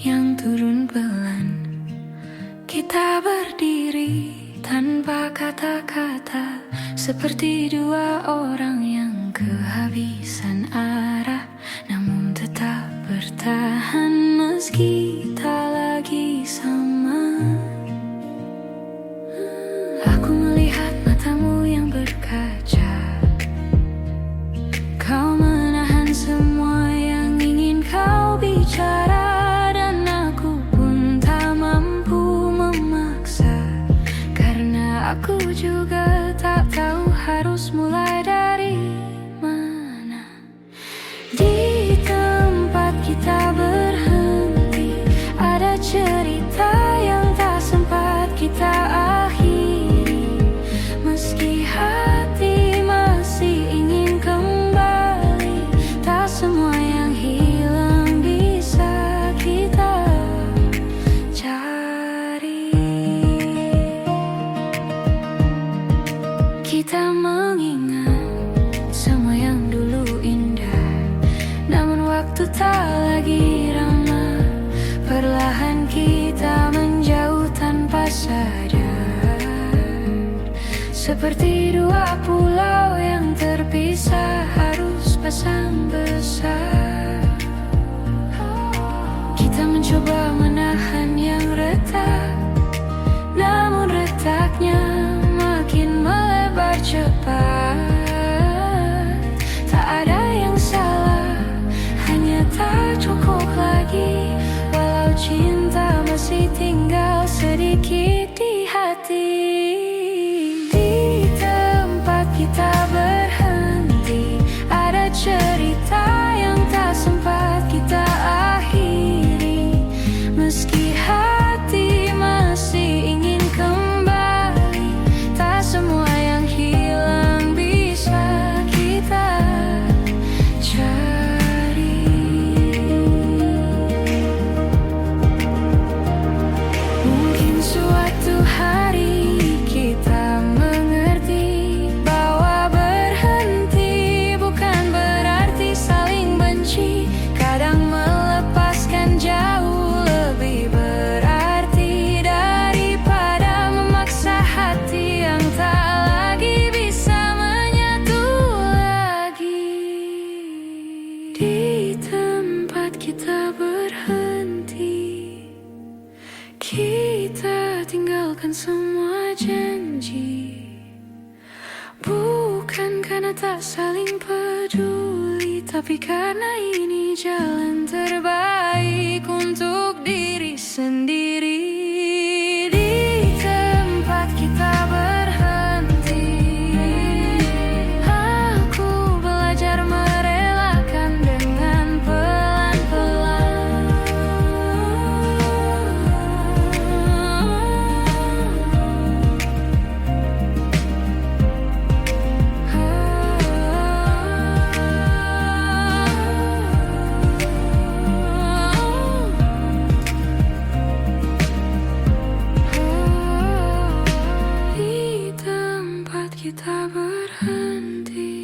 yang turun pelan, kita berdiri tanpa kata-kata, seperti dua orang yang kehabisan arah, namun tetap bertahan meski tak lagi sama. Aku melihat matamu yang berkaca, kau menahan semua yang ingin kau bicara, dan aku pun tak mampu memaksa, karena aku juga tak tahu harus mulai dari mana. Di tempat kita berhenti, ada cerita yang tak sempat kita akhiri, meski hati masih ingin kembali. Tak semua yang hilang bisa kita cari. Kita mengingat semua yang dulu indah, namun waktu tak lagi ramah. Perlahan kita menjauh tanpa sadar, seperti dua pulau yang terpisah harus pasang besar. tak cukup lagi, walau cinta masih tinggal sedikit di hati. Di tempat kita berhenti, ada cerita yang tak sempat kita akhiri. Meski hati masih ingin kembali, tak semua yang hilang bisa kita cari. Mungkin suatu hari kita mengerti bahwa berhenti bukan berarti saling benci. Kadang melepaskan jauh lebih berarti daripada memaksa hati yang tak lagi bisa menyatu lagi. Di tempat kita berhenti, kita tinggalkan semua janji. Bukan karena tak saling peduli, tapi karena ini jalan terbaik untuk diri sendiri. Di tempat kita berhenti, aku belajar merelakan dengan pelan-pelan. Di tempat kita berhenti,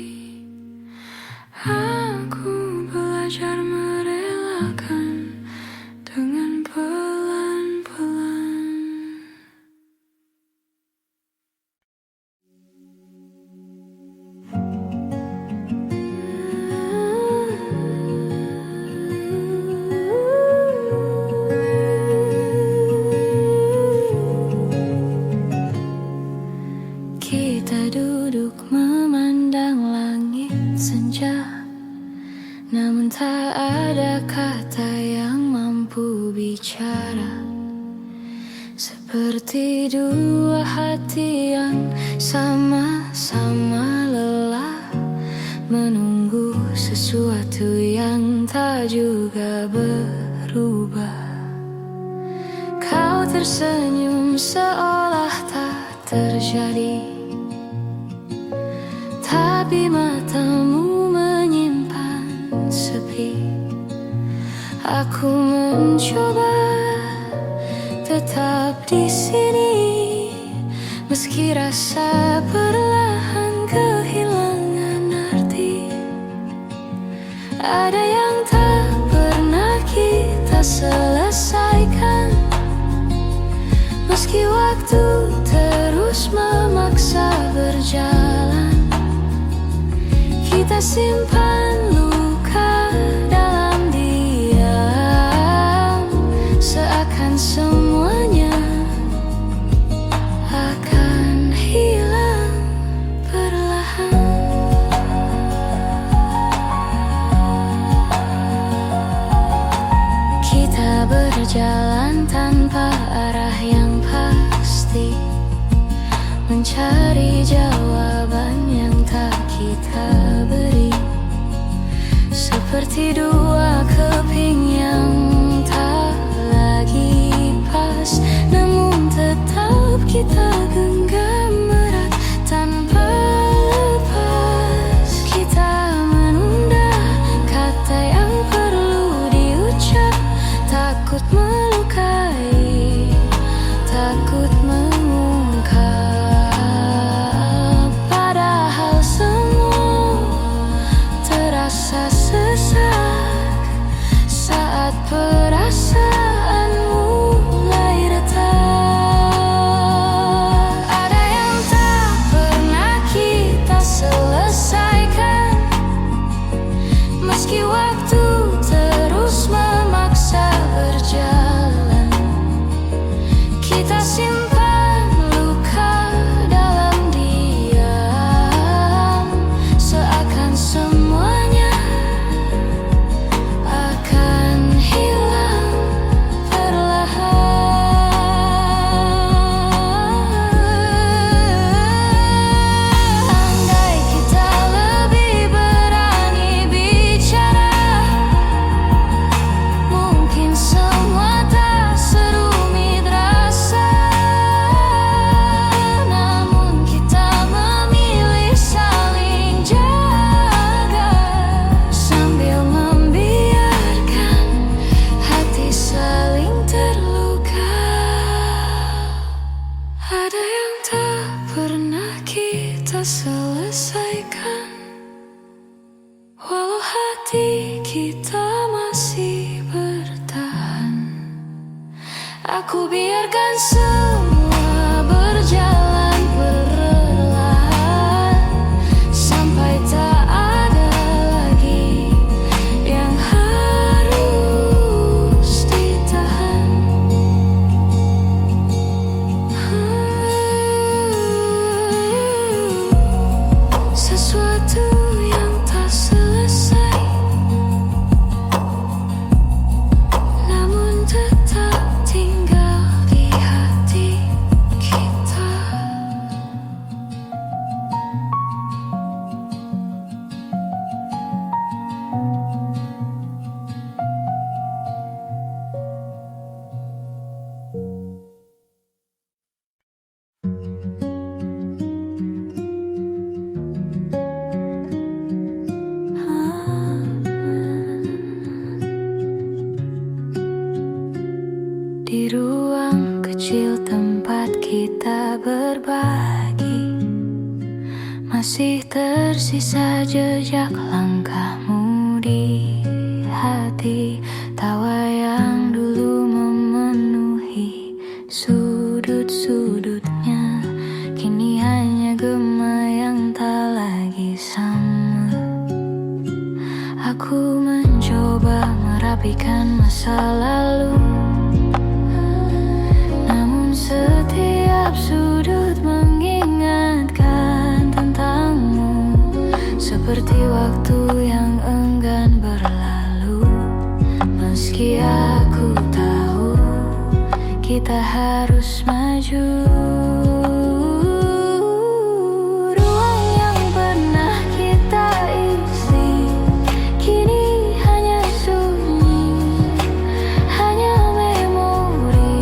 aku belajar merelakan dengan pelan-pelan. Kita duduk memandang langit senja, namun tak ada kata yang mampu bicara. Seperti dua hati yang sama-sama lelah, menunggu sesuatu yang tak juga berubah. Kau tersenyum seolah tak terjadi, tapi matamu menyimpan sepi. Aku mencoba tetap di sini, meski rasa perlahan kehilangan arti. Ada yang tak pernah kita selesaikan, meski waktu terus memaksa berjalan. Kita simpan luka dalam diam, seakan semuanya akan hilang perlahan. Kita berjalan tanpa arah yang pasti, mencari jawaban yang tak kita beri. Seperti dua keping yang tak lagi pas, namun tetap kita genggam erat tanpa lepas. Kita menunda kata yang perlu diucap, takut melukai, takut mengungkap. Padahal semua terasa sesak Aku biarkan semua berjalan perlahan sampai tak ada lagi yang harus ditahan. Sesuatu yang tak selesai, namun tetap tinggal di hati kita. Di ruang kecil tempat kita berbagi, masih tersisa jejak langkahmu di hati. Tawa yang dulu memenuhi sudut-sudutnya, kini hanya gema yang tak lagi sama. Aku mencoba merapikan masa lalu, setiap sudut mengingatkan tentangmu, seperti waktu yang enggan berlalu. Meski aku tahu kita harus maju, ruang yang pernah kita isi kini hanya sunyi, hanya memori.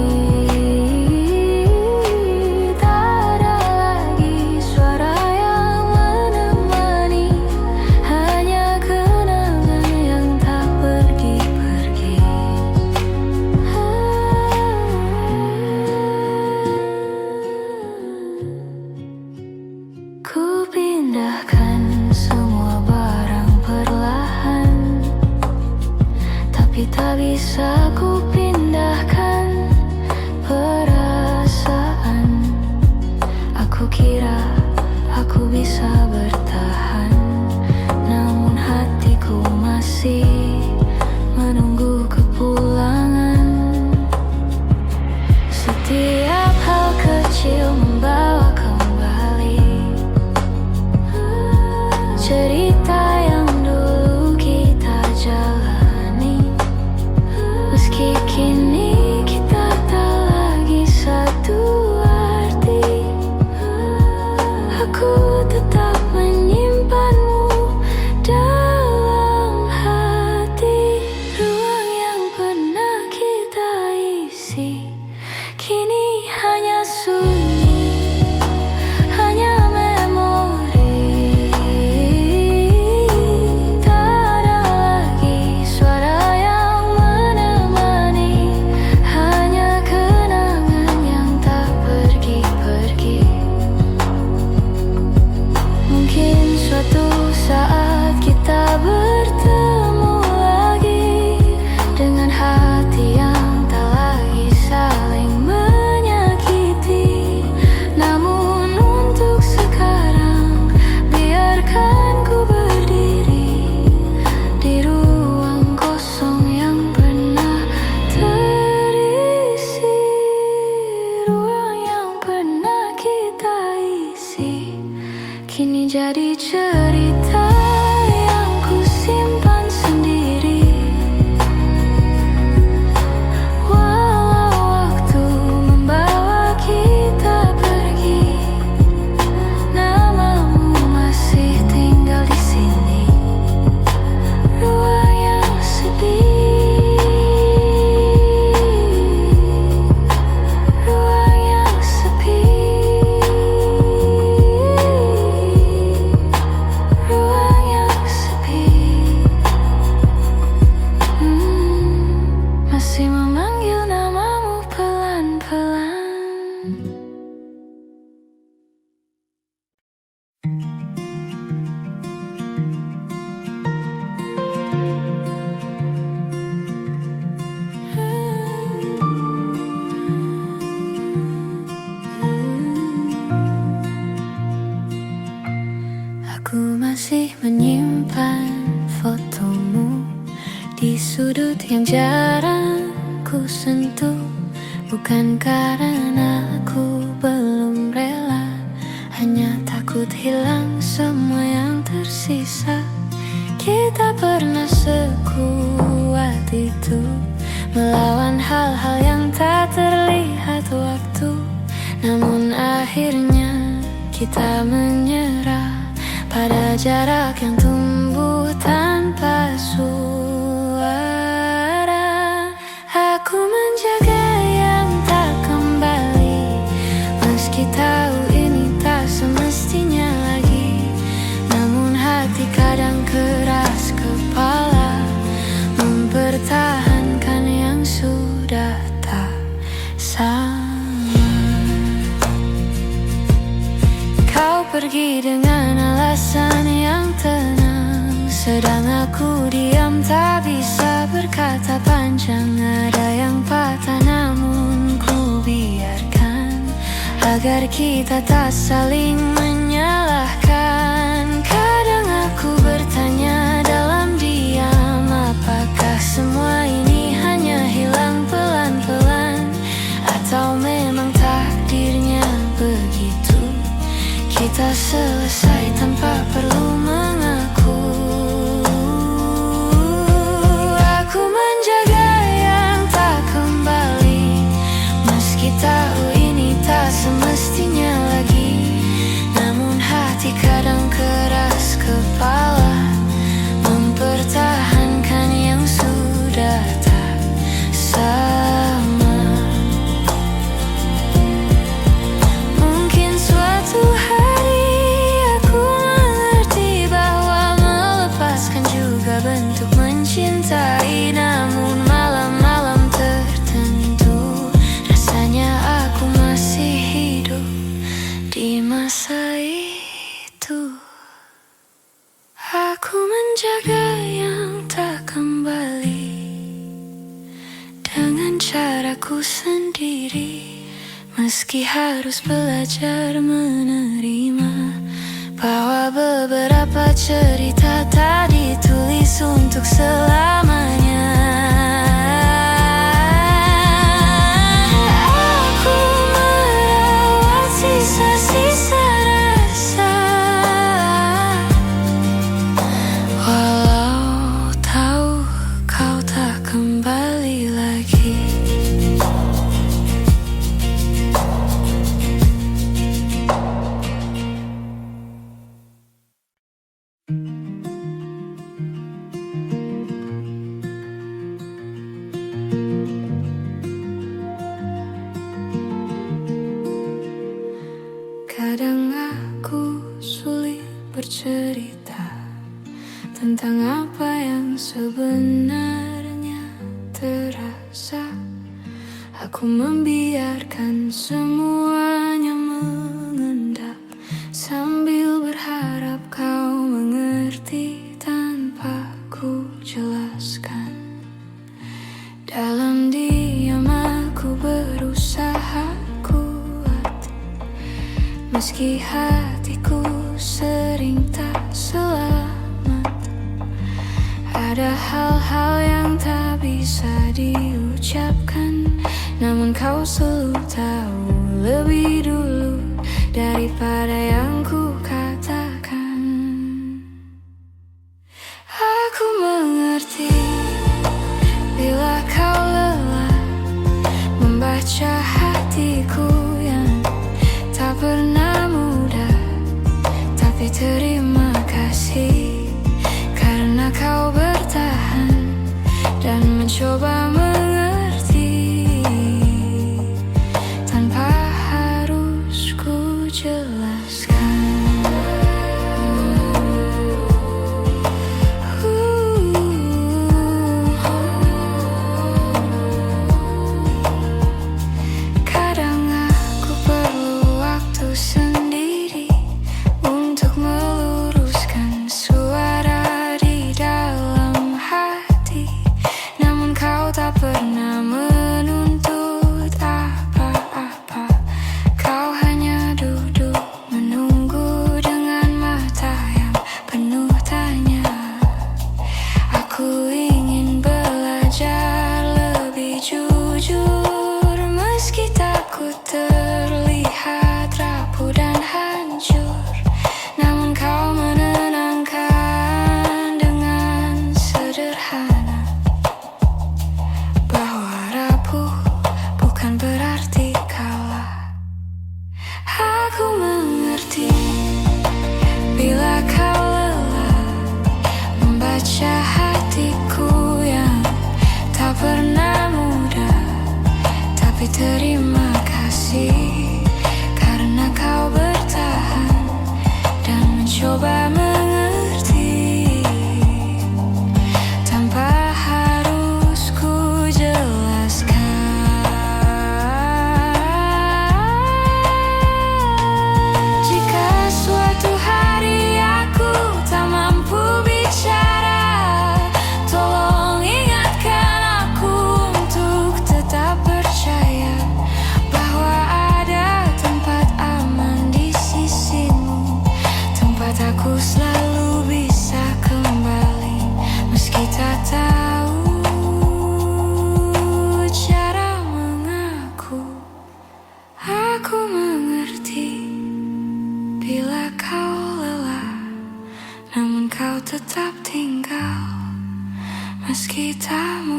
Ku pindahkan semua barang perlahan, tapi tak bisa ku pindahkan perasaan. Aku kira aku bisa bertahan, namun hatiku masih menunggu kepulangan. Setiap hal kecil membawa cerita yang dulu kita jalani. Meski kini kita tak lagi satu arti, aku tetap yang jarang ku sentuh. Bukan karena aku belum rela, hanya takut hilang semua yang tersisa. Kita pernah sekuat itu, melawan hal-hal yang tak terlihat waktu. Namun akhirnya kita menyerah pada jarak yang tumbuh tanpa suara. Aku menjaga yang tak kembali, meski tahu ini tak semestinya lagi. Namun hati kadang keras kepala, mempertahankan yang sudah tak sama. Kau pergi dengan alasan yang tenang, sedang aku diam tak bisa berkata panjang. Ada yang patah namun ku biarkan, agar kita tak saling menyalahkan. Kadang aku bertanya dalam diam, apakah semua ini hanya hilang pelan-pelan, atau memang takdirnya begitu. Kita selesai tanpa perlu mengaku. Aku menjaga yang tak kembali, meski tahu ini tak semestinya lagi. Namun hati kadang keras kepala, mempertahankan yang sudah tak sama. Mungkin suatu hari aku mengerti bahwa melepaskan juga bentuk mencintai. Namun malam-malam tertentu rasanya aku masih hidup di masa itu. Aku menjaga yang tak kembali dengan caraku sendiri, meski harus belajar menerima bahwa beberapa cerita tak ditulis untuk selamanya. Aku merawat sisa-sisa rasa, walau tahu kau tak kembali lagi. Kadang aku sulit bercerita tentang apa yang sebenarnya terasa. Aku membiarkan semuanya mengendap, sambil berharap kau mengerti tanpa ku jelaskan. Dalam diam aku berusaha kuat, meski hatiku sering tak selamat. Ada hal-hal yang tak bisa diucapkan, namun kau selalu tahu lebih dulu daripada yang ku katakan. Aku mengerti bila kau lelah membaca hatiku yang tak pernah mudah. Tapi terima kasih karena kau bertahan dan mencoba mengerti tanpa harus ku jelaskan. Kadang aku perlu waktu sendiri untuk meluruskan suara di dalam hati. Namun kau tak pernah menuntut apa-apa. Kau hanya duduk menunggu dengan mata yang penuh tanya. Aku ingin belajar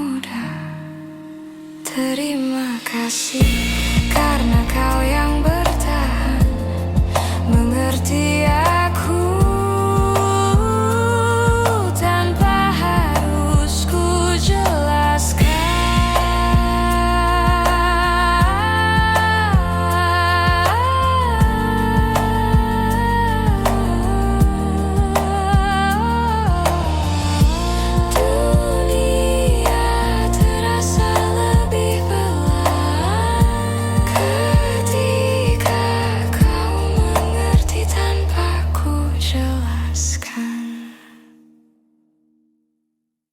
mudah. Terima kasih karena kau yang